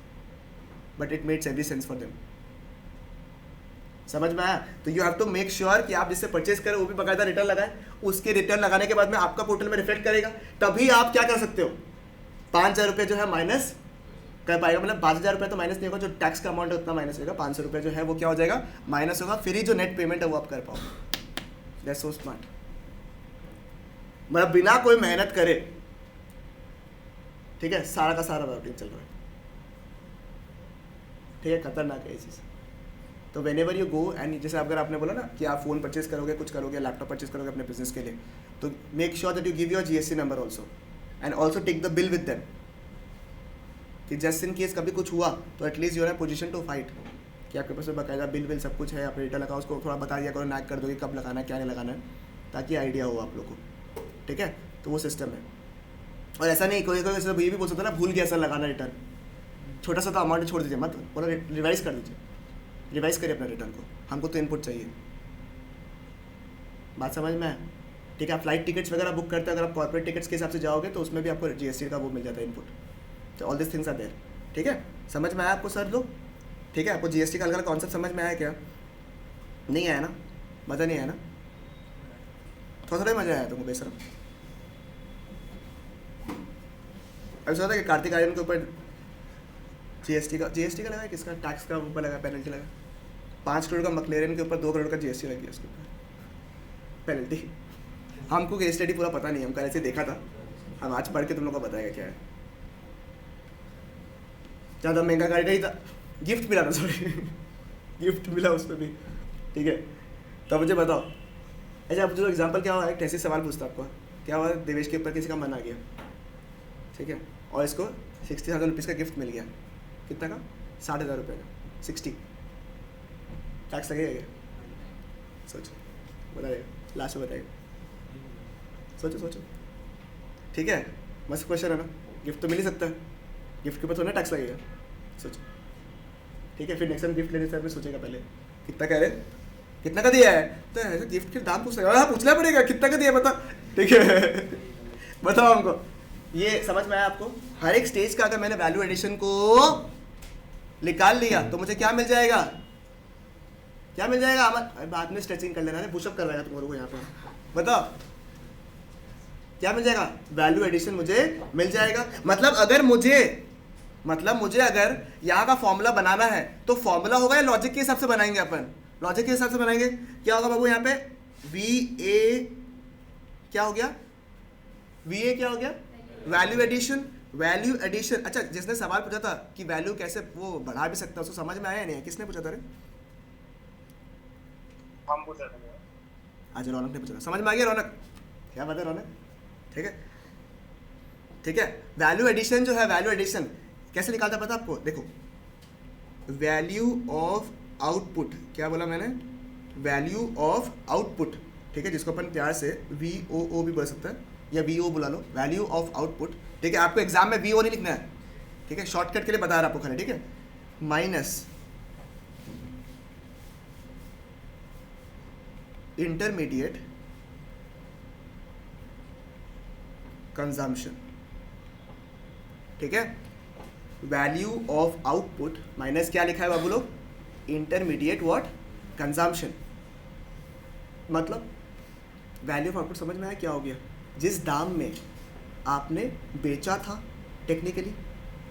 but it makes every sense for them. समझ में आया। तो you have to make sure कि आप जिससे परचेज करें वो भी बाकायदा रिटर्न लगाएं। उसके रिटर्न लगाने के बाद में आपका पोर्टल में रिफ्लेक्ट करेगा, तभी आप क्या कर सकते हो, 5,000 रुपये जो है माइनस कर पाएगा। मतलब 5,000 रुपये तो माइनस नहीं होगा, जो टैक्स का अमाउंट है उतना माइनस होगा, 500 रुपये जो है वो क्या हो जाएगा, माइनस होगा। फिर ही जो नेट पेमेंट है वो आप कर पाओगे। That's so smart. मतलब बिना कोई मेहनत करे, ठीक है, सारा का सारा राउटिंग चल रहा है, ठीक है। खतरनाक है ये चीज़। तो when ever you go and जैसे अगर आपने बोला ना कि आप फ़ोन परचेज करोगे, कुछ करोगे, लैपटॉप परचेज करोगे अपने बिजनेस के लिए, तो make sure that you give your GST number also and also take the bill with them, कि जस्ट इन केस कभी कुछ हुआ तो at least you are in position to fight, कि आपके पास बकायदा बिल विल सब कुछ है, आप रिटर्न अकाउंट को थोड़ा बता दिया करो, नैक कर दो कि कब लगाना है क्या नहीं लगाना है, ताकि आइडिया हो आप लोग को, ठीक है। तो वो सिस्टम है। और ऐसा नहीं कोई कोई ये भी बोल सकता है ना, भूल गया सर लगाना रिटर्न, छोटा सा तो अमाउंट छोड़ दीजिए, मत बोलो रिवाइज कर दीजिए, रिवाइज करिए अपने रिटर्न को, हमको तो इनपुट चाहिए। बात समझ में है? ठीक है। आप फ्लाइट टिकट्स वगैरह बुक करते हैं, अगर आप कॉर्पोरेट टिकट्स के हिसाब से जाओगे तो उसमें भी आपको GST का वो मिल जाता है इनपुट, तो all this things are there, ठीक है। समझ में आया आपको सर लोग? ठीक है, आपको GST का हल्का कॉन्सेप्ट समझ में आया क्या? नहीं आया ना? मज़ा नहीं आया ना? थोड़ा थोड़ा मज़ा आया तुमको बेशरम? अभी सोचा था कि कार्तिक आर्यन के ऊपर GST का लगा, किसका टैक्स का ऊपर लगा, पेनल्टी लगा, 5 करोड़ का मकलेरन के ऊपर 2 करोड़ का GST लगी है उसके ऊपर पेनल्टी। हमको केस स्टडी पूरा पता नहीं, हम कल ऐसे देखा था, हम आज पढ़ के तुम लोग को बताएगा क्या है। ज़्यादा महंगा गाड़ी नहीं था, गिफ्ट मिला था, सॉरी गिफ्ट मिला उसमें भी, ठीक है। तो मुझे बताओ, अच्छा अब जो एग्जाम्पल क्या हुआ, एक ऐसे सवाल पूछता आपको, क्या हुआ देवेश के ऊपर किसी का मन आ गया, ठीक है, और इसको 60,000 रुपीज़ का गिफ्ट मिल गया, कितना का? 60,000 रुपये का, 60 टैक्स लगेगा क्या? सोचो, बताइएगा, लास्ट में बताइएगा, सोचो सोचो, ठीक है। मस्त क्वेश्चन है ना, गिफ्ट तो मिल ही सकता है, गिफ्ट के ऊपर थोड़ा टैक्स लगेगा, सोचो, ठीक है। फिर नेक्स्ट टाइम गिफ्ट लेने से सोचेगा पहले कितना कह रहे, कितना का दिया है, तो ऐसे गिफ्ट के दाम पूछना पड़ेगा, कितना का दिया बता, ठीक है बताओ हमको। ये समझ में आया आपको? हर एक स्टेज का अगर मैंने वैल्यू एडिशन को निकाल लिया तो मुझे क्या मिल जाएगा, क्या मिल जाएगा? बाद में स्ट्रेचिंग कर लेना, पुशअप कर रहा है तुम्हारे को यहाँ पर, बताओ क्या मिल जाएगा? वैल्यू एडिशन मुझे मिल जाएगा। मतलब मुझे अगर यहाँ का फॉर्मूला बनाना है तो फॉर्मूला होगा या लॉजिक के हिसाब से बनाएंगे अपन? लॉजिक के हिसाब से बनाएंगे। क्या होगा बाबू यहाँ पे? VA क्या हो गया? VA क्या हो गया? Value addition. वैल्यू एडिशन, अच्छा जिसने सवाल पूछा था कि वैल्यू कैसे वो बढ़ा भी सकता है, उसको समझ में आया नहीं है? किसने पूछा था रे? हम पूछा था। आज रौनक ने पूछा था, समझ में आ गया रौनक? क्या बात है रौनक? ठीक है, ठीक है। वैल्यू एडिशन जो है, वैल्यू एडिशन कैसे निकालता पता आपको? देखो, वैल्यू ऑफ आउटपुट, क्या बोला मैंने? वैल्यू ऑफ आउटपुट, ठीक है, जिसको अपन प्यार से VOO भी बोल सकता है या VO बुला लो, वैल्यू ऑफ आउटपुट, ठीक है। आपको एग्जाम में VO नहीं लिखना है, ठीक है, शॉर्टकट के लिए बता रहा आपको खाली, ठीक है। माइनस इंटरमीडिएट कंजम्पशन, ठीक है। वैल्यू ऑफ आउटपुट माइनस क्या लिखा है बाबू लोग? Intermediate what? कंजम्पशन। मतलब वैल्यू ऑफ आउटपुट समझ में आया क्या हो गया? जिस दाम में आपने बेचा था, टेक्निकली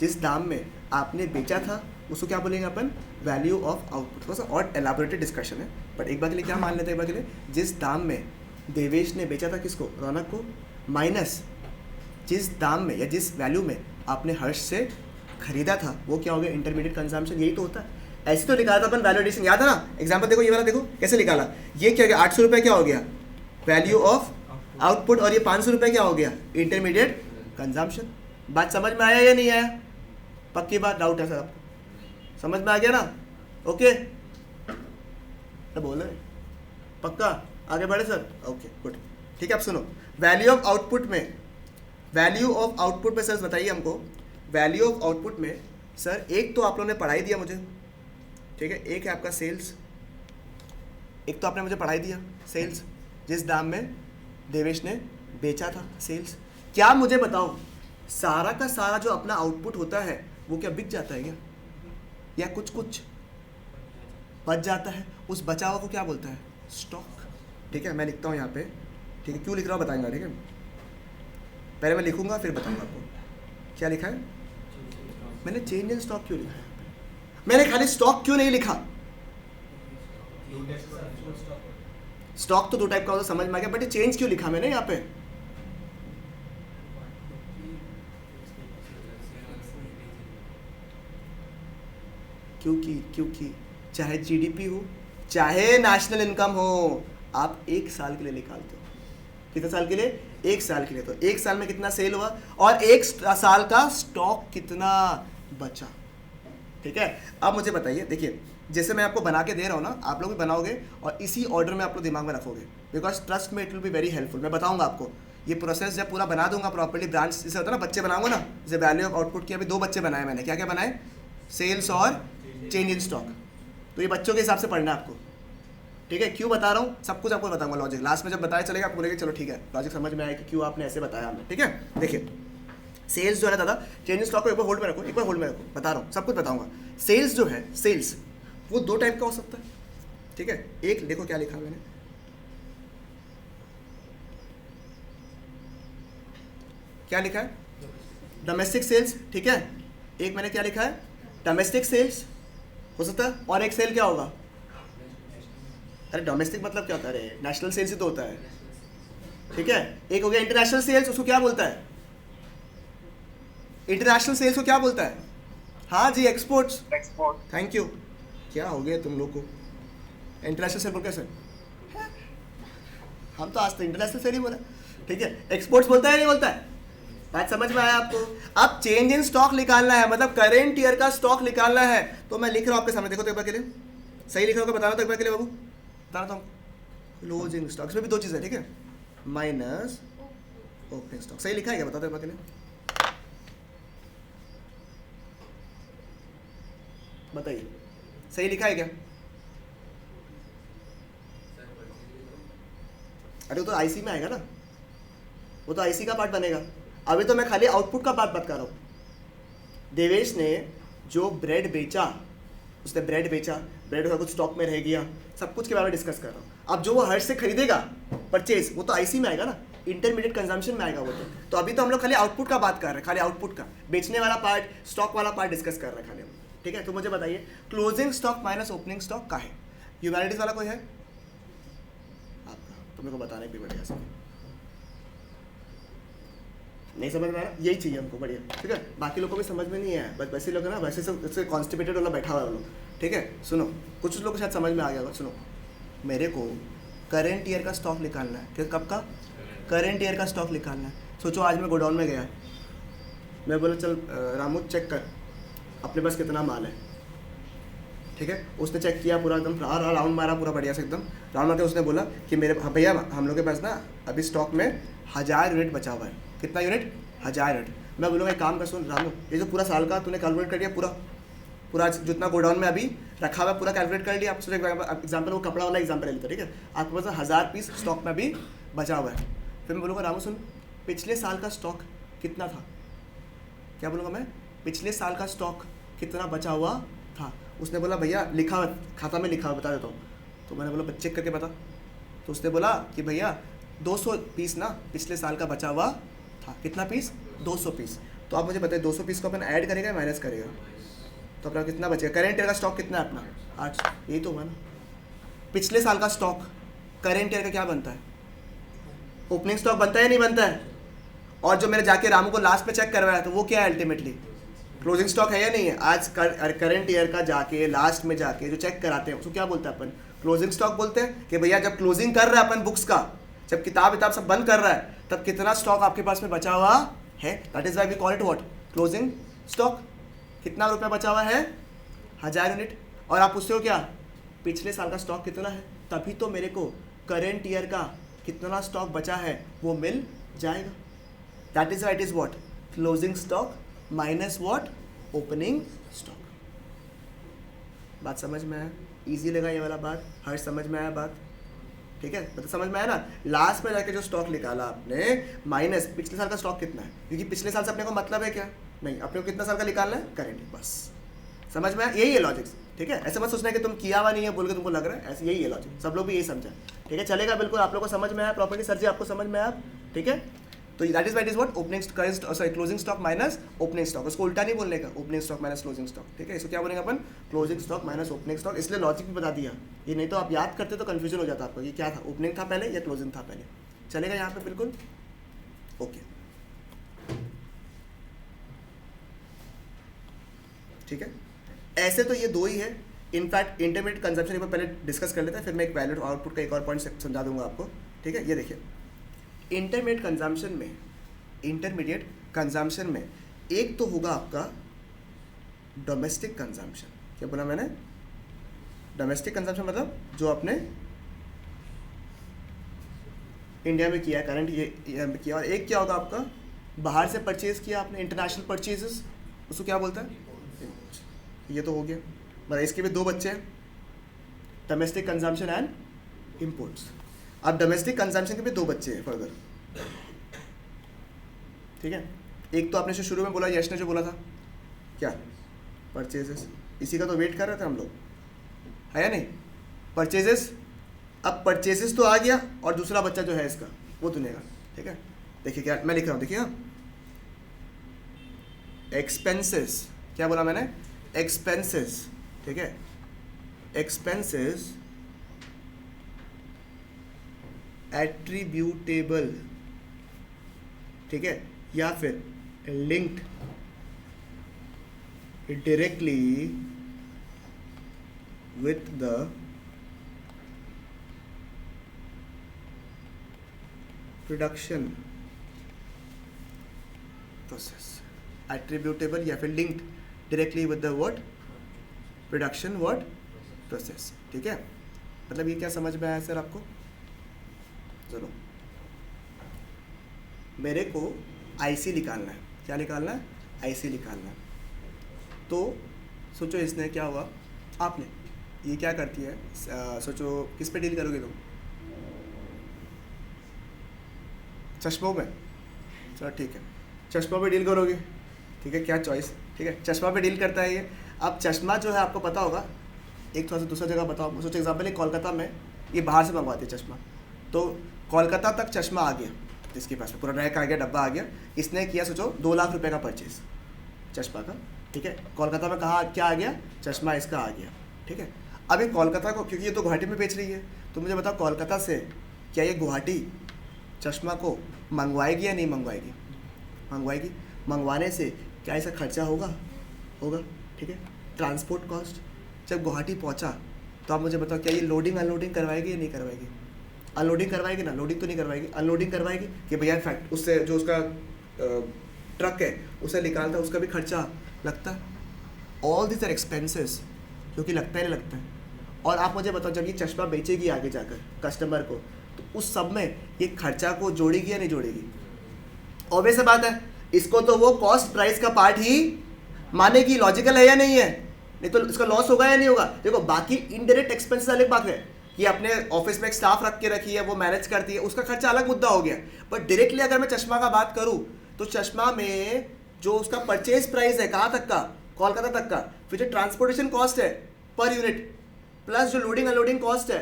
जिस दाम में आपने बेचा था उसको क्या बोलेंगे अपन? Value of output. थोड़ा सा और एलाबोरेटेड डिस्कशन है, बट एक बार के लिए क्या मान लेते हैं? एक बार के लिए, जिस दाम में देवेश ने बेचा था किसको? रौनक को, माइनस जिस दाम में या जिस वैल्यू में आपने हर्ष से खरीदा था, वो क्या हो गया? Intermediate consumption. यही तो होता है, ऐसे तो निकाला था अपन वैल्यू एडिशन, याद है ना? एग्जांपल देखो, ये वाला देखो कैसे निकाला। ये क्या हो गया? 800 रुपये क्या हो गया? वैल्यू ऑफ आउटपुट, और ये 500 रुपये क्या हो गया? Intermediate consumption. बात समझ में आया या नहीं आया? पक्की बात, डाउट है सर आपको? समझ में आ गया ना? ओके, तो बोले पक्का? आगे बढ़े सर? ओके गुड, ठीक है। अब सुनो, वैल्यू ऑफ आउटपुट में, वैल्यू ऑफ आउटपुट में सर बताइए हमको, वैल्यू ऑफ आउटपुट में सर एक तो आप लोगों ने पढ़ाई दिया मुझे, ठीक है, एक है आपका सेल्स, एक तो आपने मुझे पढ़ाई दिया सेल्स, जिस दाम में देवेश ने बेचा था, सेल्स। क्या मुझे बताओ, सारा का सारा जो अपना आउटपुट होता है वो क्या बिक जाता है क्या? या कुछ कुछ बच जाता है? उस बचा हुआ को क्या बोलता है? स्टॉक, ठीक है। मैं लिखता हूँ यहाँ पे, ठीक है, क्यों लिख रहा हूँ बताएंगा, ठीक है। पहले मैं लिखूंगा फिर बताऊंगा आपको क्या लिखा है। मैंने चेंज इन स्टॉक क्यों लिखा है? मैंने खाली स्टॉक क्यों नहीं लिखा? स्टॉक तो 2 टाइप का होता है, समझ में आ गया, बट चेंज क्यों लिखा मैंने यहाँ पे? क्योंकि चाहे जीडीपी हो, चाहे नेशनल इनकम हो, आप 1 साल के लिए निकालते हो। कितने साल के लिए? 1 साल के लिए। तो 1 साल में कितना सेल हुआ और 1 साल का स्टॉक कितना बचा। ठीक है, अब मुझे बताइए, देखिए जैसे मैं आपको बना के दे रहा हूँ ना, आप लोग भी बनाओगे और इसी ऑर्डर में आप लोग दिमाग में रखोगे, बिकॉज ट्रस्ट में it will be very helpful. मैं बताऊंगा आपको ये प्रोसेस, जब पूरा बना दूंगा प्रॉपर्ली, ब्रांच जैसे होता है ना, बच्चे बनाऊंगा ना, जैसे वैल्यू ऑफ आउटपुट की अभी 2 बच्चे बनाए मैंने। क्या क्या बनाए? सेल्स और चेंज इन स्टॉक। तो ये बच्चों के हिसाब से पढ़ना है आपको, ठीक है। क्यों बता रहा हूँ, सब कुछ आपको बताऊंगा लॉजिक, लास्ट में जब बताया चलेगा आपको बोलेंगे चलो ठीक है लॉजिक समझ में आया कि क्यों आपने ऐसे बताया हमें। ठीक है, देखिए सेल्स जो है दादा, चेंज इन स्टॉक को एक बार होल्ड में रखो, एक बार होल्ड में रखो, बता रहा हूँ, सब कुछ बताऊंगा। सेल्स जो है, सेल्स वो 2 टाइप का हो सकता है। ठीक है, एक देखो क्या लिखा मैंने, क्या लिखा है? Domestic sales. ठीक है, एक मैंने क्या लिखा है? डोमेस्टिक सेल्स हो सकता है, और एक सेल क्या होगा? अरे डोमेस्टिक मतलब क्या होता है? अरे नेशनल सेल्स ही तो होता है। ठीक है, एक हो गया इंटरनेशनल सेल्स, उसको क्या बोलता है? इंटरनेशनल सेल्स को क्या बोलता है? हाँ जी, एक्सपोर्ट्स। एक्सपोर्ट। Thank you. क्या हो गया तुम लोग को? इंटरनेशनल सेल बोल कैसे? हम तो आज तो इंटरनेशनल सेल ही बोला। ठीक है, एक्सपोर्ट्स बोलता है नहीं बोलता है? बात समझ में आया आपको? अब चेंज इन स्टॉक निकालना है, मतलब करेंट ईयर का स्टॉक निकालना है। तो मैं लिख रहा हूँ आपके सामने, देखो तो एक बार के लिए, सही लिख रहा हूँ, बताना तो एक बार के लिए बाबू, बताना तो। क्लोजिंग स्टॉक, इसमें भी 2 चीज़ है। ठीक है, माइनस ओपनिंग स्टॉक, सही लिखा है क्या? बता दो एक बार के लिए, बताइए सही लिखा है क्या? अरे वो तो आईसी में आएगा ना, वो तो आईसी का पार्ट बनेगा। अभी तो मैं खाली आउटपुट का बात कर रहा हूँ। देवेश ने जो ब्रेड बेचा, उसने ब्रेड बेचा, ब्रेड का कुछ स्टॉक में रह गया, सब कुछ के बारे में डिस्कस कर रहा हूँ। अब जो वो हर्ष से खरीदेगा परचेज, वो तो आईसी में आएगा ना, इंटरमीडिएट कंजम्पशन में आएगा वो तो अभी तो हम लोग खाली आउटपुट का बात कर रहे हैं, खाली आउटपुट का, बेचने वाला पार्ट, स्टॉक वाला पार्ट डिस्कस कर रहे हैं खाली हम। ठीक है, तो मुझे बताइए closing stock minus opening stock का है? ह्यूमैनिटीज वाला कोई है आपका? तो मेरे को बताने भी बढ़िया से, नहीं समझ में आया? यही चाहिए हमको, बढ़िया। ठीक है, बाकी लोगों को भी समझ में नहीं आया, बस वैसे लोग है ना, वैसे से कॉन्स्टिपेटेड वाला बैठा हुआ है वो लोग। ठीक है, सुनो, कुछ लोग शायद समझ में आ गया होगा। सुनो, मेरे को करेंट ईयर का स्टॉक निकालना है। कि कब का? करेंट ईयर का स्टॉक निकालना है। सोचो आज मैं गोडाउन में गया, मैं बोला चल रामू चेक कर अपने पास कितना माल है। ठीक है, उसने चेक किया पूरा एकदम, राउंड मारा पूरा बढ़िया से एकदम, राउंड मार के उसने बोला कि मेरे भैया हम लोग के पास ना अभी स्टॉक में 1000 यूनिट बचा हुआ है। कितना यूनिट? 1000 यूनिट। मैं बोलूँगा एक काम कर, सुन रामू, ये जो पूरा साल का तूने कैलकुलेट कर दिया, पूरा जितना गोडाउन में अभी रखा हुआ है पूरा कैलकुलेट कर लिया। आप सोचो एग्जाम्पल, वो कपड़ा वाला एग्जाम्पल ले लेते। ठीक है, आपके पास 1000 पीस स्टॉक में अभी बचा हुआ है। फिर मैं बोलूँगा रामू सुन, पिछले साल का स्टॉक कितना था? क्या बोलूँगा मैं? पिछले साल का स्टॉक कितना बचा हुआ था? उसने बोला भैया लिखा, खाता में लिखा, बता देता हूँ। तो मैंने बोला चेक करके बता। तो उसने बोला कि भैया 200 पीस ना पिछले साल का बचा हुआ था। कितना पीस? 200 पीस। तो आप मुझे बताइए 200 पीस को अपन ऐड करेगा माइनस करेगा? तो अपना कितना बचेगा? करेंट ईयर का स्टॉक कितना है अपना? 800। यही तो हुआ ना। पिछले साल का स्टॉक करेंट ईयर का क्या बनता है? ओपनिंग स्टॉक बनता है या नहीं बनता है? और जो मैंने जाके रामू को लास्ट में चेक करवाया तो वो क्या है अल्टीमेटली? क्लोजिंग स्टॉक है या नहीं है? आज करंट ईयर का जाके लास्ट में जाके जो चेक कराते हैं उसको क्या बोलते हैं अपन? क्लोजिंग स्टॉक बोलते हैं। कि भैया जब क्लोजिंग कर रहा है अपन बुक्स का, जब किताब सब बंद कर रहा है, तब कितना स्टॉक आपके पास में बचा हुआ है? That is why we call it what? Closing stock. कितना रुपया बचा हुआ है? 1000 यूनिट। और आप पूछते हो क्या पिछले साल का स्टॉक कितना है? तभी तो मेरे को करंट ईयर का कितना स्टॉक बचा है वो मिल जाएगा। That is why it is what? Closing stock minus what? Opening stock. बात समझ में आया? इजी लगा ये वाला बात? हर समझ में आया बात? ठीक है, मतलब समझ में आया ना? लास्ट में जाके जो स्टॉक निकाला आपने माइनस पिछले साल का स्टॉक कितना है, क्योंकि पिछले साल से अपने को मतलब है क्या? नहीं, अपने को कितना साल का निकालना है? करेंट। बस समझ में आया? यही है लॉजिक्स। ठीक है, ऐसे मत सोचना कि तुम किया हुआ नहीं है बोल के तुमको लग रहा है, ऐसे यही है लॉजिक। सब लोग भी यही समझा। ठीक है, चलेगा बिल्कुल। आप लोग को समझ में आया प्रॉपर्टी? सर जी आपको समझ में आया? ठीक है, तो that is what opening closing stock minus opening stock. उसको उल्टा नहीं बोलने का, opening stock minus closing stock. ठीक है, इसको क्या बोलेंगे अपन? Closing stock minus opening stock. इसलिए लॉजिक भी बता दिया, ये नहीं तो आप याद करते तो कंफ्यूजन हो जाता आपको, ये क्या था, ओपनिंग था पहले या क्लोजिंग था पहले। चलेगा यहाँ पे बिल्कुल? ओके, ठीक है। ऐसे तो ये 2 ही है, इनफैक्ट इंटरमीडिएट कंजम्पशन एक बार पहले डिस्कस कर लेते हैं, फिर मैं एक वैल्यू आउटपुट का एक और पॉइंट समझा दूंगा आपको, ठीक है। ये देखिए इंटरमीडिएट कंजम्पशन में एक तो होगा आपका डोमेस्टिक कंजम्पशन। क्या बोला मैंने? डोमेस्टिक कंजम्पशन मतलब जो आपने इंडिया में किया, करंट ये किया। और एक क्या होगा आपका बाहर से परचेज किया आपने, इंटरनेशनल परचेजेस, उसको क्या बोलता है? ये तो हो गया। मतलब इसके भी दो बच्चे हैं, डोमेस्टिक कंजम्पशन एंड इंपोर्ट्स। अब डोमेस्टिक कंजम्पशन के भी दो बच्चे हैं फर्दर, ठीक है। एक तो आपने जो शुरू में बोला, यश ने जो बोला था क्या, परचेजेस, इसी का तो वेट कर रहे थे हम लोग, है या नहीं? परचेजेस, अब परचेजेस तो आ गया और दूसरा बच्चा जो है इसका वो दुनिया, ठीक है। देखिए क्या मैं लिख रहा हूँ, देखिए एक्सपेंसेस, क्या बोला मैंने? एक्सपेंसेस, ठीक है। एक्सपेंसेस एट्रीब्यूटेबल, ठीक है, या फिर linked directly with the production process. Attributable या फिर linked directly with the what? Production what? Process, ठीक है। मतलब ये क्या समझ में आया सर आपको? चलो मेरे को आईसी निकालना है। क्या निकालना है? आईसी निकालना है। तो सोचो इसने क्या हुआ, आपने ये क्या करती है, सोचो किस पे डील करोगे तुम? चश्मों में, चलो ठीक है, चश्मों पे डील करोगे, ठीक है। क्या चॉइस, ठीक है, चश्मा पे डील करता है ये। अब चश्मा जो है आपको पता होगा, एक थोड़ा सा दूसरा जगह बताओ, सोचो एग्जाम्पल है कोलकाता में ये बाहर से मंगवाते हैं चश्मा, तो कोलकाता तक चश्मा आ गया, इसके पास पूरा रैक आ गया, डब्बा आ गया, इसने किया सोचो 2 लाख रुपए का परचेज चश्मा का, ठीक है। कोलकाता में कहाँ क्या आ गया? चश्मा इसका आ गया, ठीक है। अब ये कोलकाता को, क्योंकि ये तो गुवाहाटी में बेच रही है, तो मुझे बताओ कोलकाता से क्या ये गुवाहाटी चश्मा को मंगवाएगी या नहीं मंगवाएगी? मंगवाएगी। मंगवाने से क्या ऐसा खर्चा होगा? होगा, ठीक है। ट्रांसपोर्ट कॉस्ट, जब गुवाहाटी पहुंचा तो आप मुझे बताओ क्या ये लोडिंग अनलोडिंग करवाएगी या नहीं करवाएगी? अनलोडिंग करवाएगी ना, लोडिंग तो नहीं करवाएगी, अनलोडिंग करवाएगी कि भैया फैक्ट उससे जो उसका ट्रक है उसे निकालता है, उसका भी खर्चा लगता है। ऑल दिस आर एक्सपेंसेस, जो कि लगता है नहीं लगता है। और आप मुझे बताओ जब ये चश्मा बेचेगी आगे जाकर कस्टमर को, तो उस सब में ये खर्चा को जोड़ेगी या नहीं जोड़ेगी? ऑब्वियस सी बात है, इसको तो वो कॉस्ट प्राइस का पार्ट ही मानेगी। लॉजिकल है या नहीं है? नहीं तो इसका लॉस होगा या नहीं होगा? देखो बाकी इनडायरेक्ट एक्सपेंसेस अलग बात है कि अपने ऑफिस में एक स्टाफ रख के रखी है, वो मैनेज करती है, उसका खर्चा अलग मुद्दा हो गया। बट डायरेक्टली अगर मैं चश्मा का बात करूं तो चश्मा में जो उसका परचेज प्राइस है कहाँ तक का? कोलकाता तक का। फिर जो ट्रांसपोर्टेशन कॉस्ट है पर यूनिट, प्लस जो लोडिंग अनलोडिंग कॉस्ट है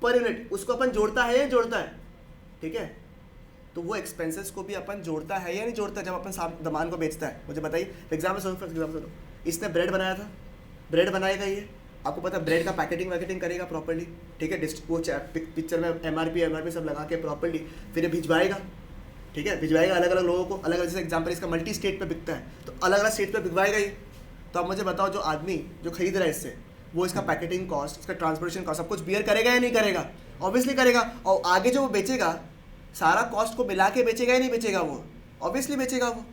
पर यूनिट, उसको अपन जोड़ता है या जोड़ता है? ठीक है, तो वो एक्सपेंसेस को भी अपन जोड़ता है या नहीं जोड़ता जब अपन सामान को बेचता है? मुझे बताइए। एग्जाम्पल सुनो, इसने ब्रेड बनाया था, ब्रेड बनाएगा ये, आपको पता है ब्रेड का पैकेटिंग वैकेटिंग करेगा प्रॉपर्ली, ठीक है, वो पिक्चर में एमआरपी सब लगा के प्रॉपर्ली, फिर ये भिजवाएगा, ठीक है, भिजवाएगा अलग अलग लोगों को, अलग अलग। जैसे एग्जाम्पल इसका मल्टी स्टेट पे बिकता है, तो अलग अलग स्टेट पे भिजवाएगा ये। तो आप मुझे बताओ जो आदमी जो खरीद रहा है इससे, वो इसका पैकेटिंग कॉस्ट, इसका ट्रांसपोर्टेशन कॉस्ट सब कुछ बियर करेगा या नहीं करेगा? ऑब्वियसली करेगा। और आगे जो वो बेचेगा सारा कॉस्ट को मिला के बेचेगा या नहीं बेचेगा? वो ऑब्वियसली बेचेगा वो,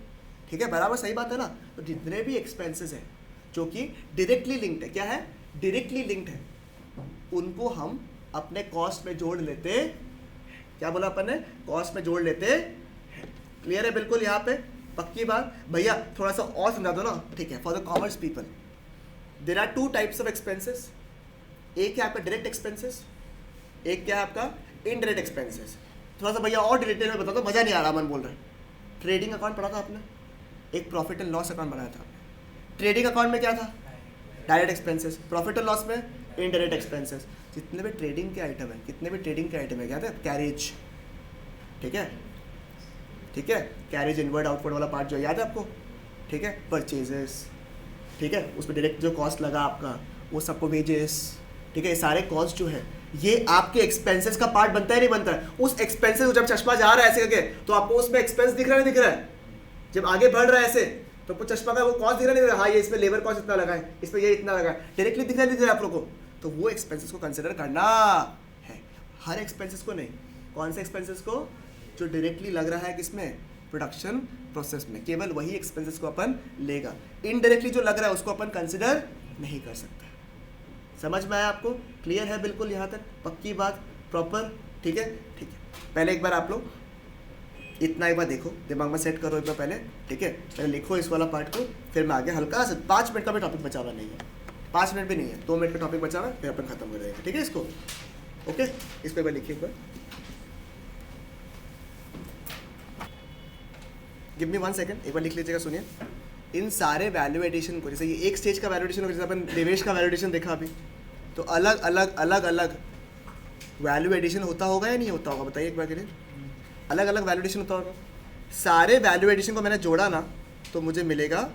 ठीक है, बराबर सही बात है ना। तो जितने भी एक्सपेंसेस हैं जो कि डायरेक्टली लिंक्ड है, क्या है? डायरेक्टली लिंक्ड है, उनको हम अपने कॉस्ट में जोड़ लेते। क्या बोला अपन ने? कॉस्ट में जोड़ लेते। क्लियर है बिल्कुल यहाँ पे? पक्की बात भैया, थोड़ा सा और समझा दो ना, ठीक है। For the commerce people there are 2 types of expenses. एक है आपका डायरेक्ट एक्सपेंसेस, एक क्या है आपका इनडायरेक्ट एक्सपेंसेस। थोड़ा सा भैया और डिटेल में बता दो, मज़ा नहीं आ रहा मन बोल रहे। ट्रेडिंग अकाउंट पढ़ा था आपने, एक प्रॉफिट एंड लॉस अकाउंट बनाया था। ट्रेडिंग अकाउंट में क्या था? Direct expenses. Profit and loss में इनडायरेक्ट एक्सपेंसेस। जितने भी ट्रेडिंग के आइटम है, कितने भी ट्रेडिंग के आइटम है, क्या था? कैरेज, ठीक है, ठीक है, कैरेज इनवर्ड आउटवर्ड वाला पार्ट जो याद है आपको, ठीक है, परचेजेस, ठीक है, उसमें डायरेक्ट जो कॉस्ट लगा आपका वो सबको वेजेस, ठीक है, ये सारे कॉस्ट जो है ये आपके एक्सपेंसेस का पार्ट बनता है नहीं बनता है? उस एक्सपेंसेस जब चश्मा जा रहा है ऐसे करके, तो आपको उसमें एक्सपेंस दिख रहा है नहीं दिख रहा है? जब आगे बढ़ रहा है ऐसे तो वो चश्मा का वो कॉस्ट दिख रहा नहीं, हाँ ये इसमें लेबर कॉस्ट इतना लगा है, इस पर ये इतना लगा है, डायरेक्टली दिख रहा नहीं आप लोग को, तो वो एक्सपेंसेस को कंसिडर करना है, हर एक्सपेंसेस को नहीं। कौन से एक्सपेंसेस को? जो डायरेक्टली लग रहा है किसमें? प्रोडक्शन प्रोसेस में, केवल वही एक्सपेंसेस को अपन लेगा। इनडायरेक्टली जो लग रहा है उसको अपन कंसिडर नहीं कर सकता। समझ में आया आपको? क्लियर है बिल्कुल यहाँ तक? पक्की बात, प्रॉपर? ठीक है, ठीक है। पहले एक बार आप लोग इतना एक बार देखो, दिमाग में सेट करो एक बार पहले, ठीक है? पहले लिखो इस वाला पार्ट को, फिर मैं आगे हल्का से 5 मिनट का भी टॉपिक बचा हुआ नहीं है, 5 मिनट भी नहीं है, 2 मिनट का टॉपिक बचा हुआ है, फिर अपन खत्म कर देंगे, ठीक है? इसको ओके, इस पर लिखिए एक बार, गिव मी 1 सेकंड, एक बार लिख लीजिएगा। सुनिए, इन सारे वैल्यू एडिशन को, जैसे ये एक स्टेज का वैल्यू एडिशन हो, जैसे अपन निवेश का वैल्यू एडिशन देखा अभी, तो अलग अलग वैल्यू एडिशन होता होगा या नहीं होता होगा? बताइए एक बार के लिए, अलग अलग वैल्यू एडिशन होता होगा। सारे वैल्यू एडिशन को मैंने जोड़ा ना, तो मुझे मिलेगा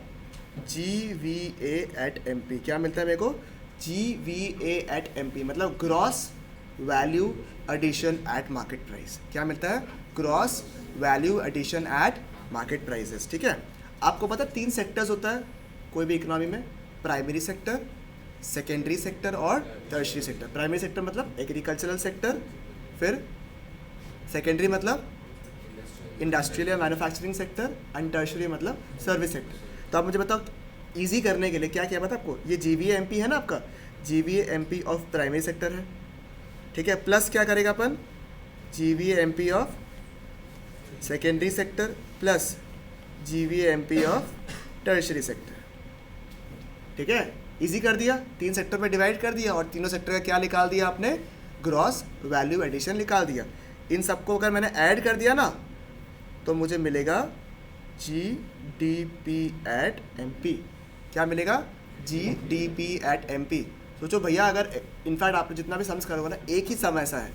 GVA@MP। क्या मिलता है मेरे को? GVA@MP, मतलब gross value addition at market price. क्या मिलता है? Gross value addition at market prices, ठीक है? आपको पता है 3 सेक्टर्स होता है कोई भी इकोनॉमी में, प्राइमरी सेक्टर, सेकेंडरी सेक्टर और टर्शियरी सेक्टर। प्राइमरी सेक्टर मतलब एग्रीकल्चरल सेक्टर, फिर सेकेंडरी मतलब इंडस्ट्रियल या मैन्युफैक्चरिंग सेक्टर, एंड टर्शियरी मतलब सर्विस सेक्टर। तो आप मुझे बताओ, इजी करने के लिए क्या किया पता आपको? ये GVA/MP है ना आपका, GVA/MP ऑफ प्राइमरी सेक्टर है, ठीक है? प्लस क्या करेगा अपन? GVA/MP of secondary sector plus GVA/MP of tertiary sector, ठीक है? इजी कर दिया, 3 सेक्टर में डिवाइड कर दिया और तीनों सेक्टर का क्या निकाल दिया आपने? ग्रॉस वैल्यू एडिशन निकाल दिया। इन सबको अगर मैंने ऐड कर दिया ना, तो मुझे मिलेगा GDP@MP। क्या मिलेगा? GDP@MP। सोचो भैया, अगर इनफैक्ट आप जितना भी सम्स करोगे ना, एक ही सम ऐसा है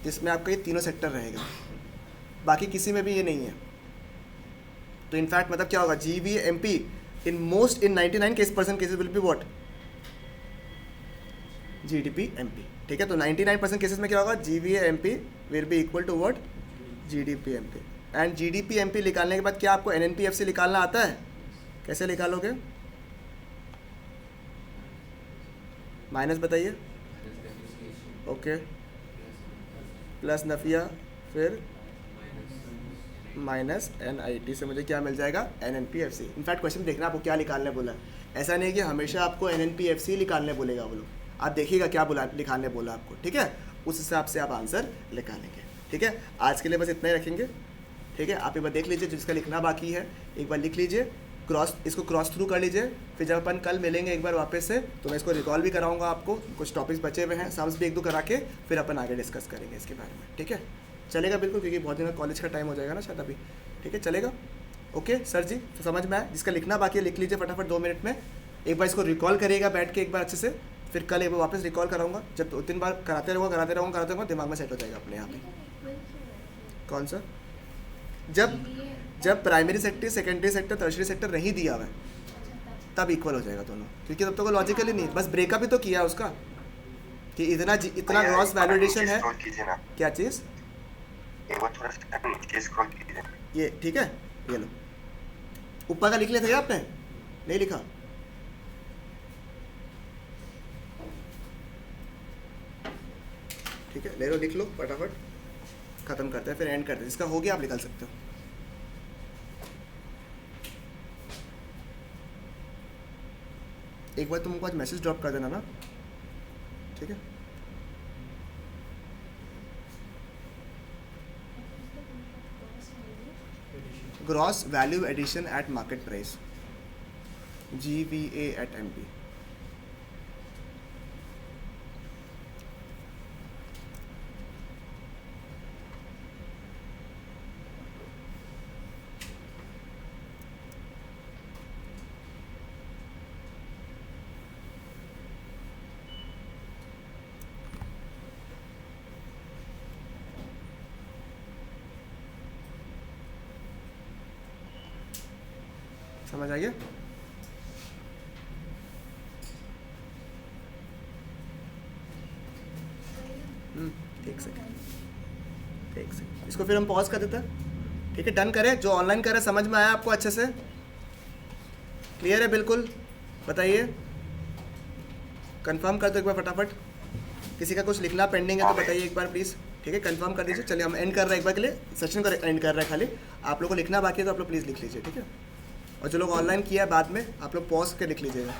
जिसमें आपका ये तीनों सेक्टर रहेगा, बाकी किसी में भी ये नहीं है। तो इनफैक्ट मतलब क्या होगा? GVA/MP in 99% cases will be what? GDP/MP, ठीक है? तो 99% केसेस में क्या होगा? GVA/MP will be equal to what? GDP/MP। And GDP/MP निकालने के बाद क्या आपको NNP/FC निकालना आता है? कैसे निकालोगे? माइनस बताइए। ओके, प्लस नफिया, फिर माइनस NIT से मुझे क्या मिल जाएगा? NNP/FC। इनफैक्ट क्वेश्चन देखना आपको क्या निकालने बोला है। ऐसा नहीं कि हमेशा आपको NNP/FC निकालने बोलेगा वो लोग, आप देखिएगा क्या निकालने बोला आपको, ठीक है? उस हिसाब से आप आंसर निकालेंगे, ठीक है? आज के लिए बस इतना ही रखेंगे, ठीक है? आप एक बार देख लीजिए, जिसका लिखना बाकी है एक बार लिख लीजिए, इसको क्रॉस थ्रू कर लीजिए, फिर जब अपन कल मिलेंगे एक बार वापस से, तो मैं इसको रिकॉल भी कराऊंगा आपको, कुछ टॉपिक्स बचे हुए हैं, सम्स भी 1-2 करा के फिर अपन आगे डिस्कस करेंगे इसके बारे में, ठीक है? चलेगा बिल्कुल, क्योंकि बहुत दिन कॉलेज का टाइम हो जाएगा ना शायद अभी, ठीक है? चलेगा? ओके सर जी, तो समझ में आया? जिसका लिखना बाकी है लिख लीजिए फटाफट 2 मिनट में, एक बार इसको रिकॉल करिएगा बैठ के एक बार अच्छे से, फिर कल एक बार वापस रिकॉल कराऊंगा। जब 2-3 बार कराते रहूँगा, दिमाग में सेट हो जाएगा अपने यहाँ पे। कौन सा? जब primary sector, secondary sector, tertiary sector नहीं दिया हुआ है, तब इक्वल हो जाएगा दोनों, क्योंकि तब तो लॉजिकली नहीं, बस ब्रेकअप ही तो किया उसका कि इतना ग्रॉस वैल्यू एडिशन है। क्या चीज़? ये ठीक है, ये लो, ऊपर का लिख लिया था क्या आपने? नहीं लिखा? ठीक है, ले लो, लिख लो फटाफट, खत्म करते हैं, फिर एंड करते हैं। जिसका हो गया आप निकाल सकते हो। एक बार तुमको आज मैसेज ड्रॉप कर देना ना, ठीक है? Gross value addition at market price, GVA@MP। समझ आ गया? एक सेकंड, इसको फिर हम पॉज कर देते हैं, ठीक है? डन करें, जो ऑनलाइन कर रहे समझ में आया आपको अच्छे से? क्लियर है बिल्कुल? बताइए, कंफर्म कर दो एक बार फटाफट। किसी का कुछ लिखना पेंडिंग है तो बताइए एक बार प्लीज़, ठीक है? कंफर्म कर दीजिए। चलिए हम एंड कर रहे हैं एक बार के लिए, सेशन को एंड कर रहे हैं खाली। आप लोग को लिखना बाकी है तो आप लोग प्लीज़ लिख लीजिए, ठीक है? और जो लोग ऑनलाइन किया है बाद में, आप लोग पॉज के लिख लीजिएगा।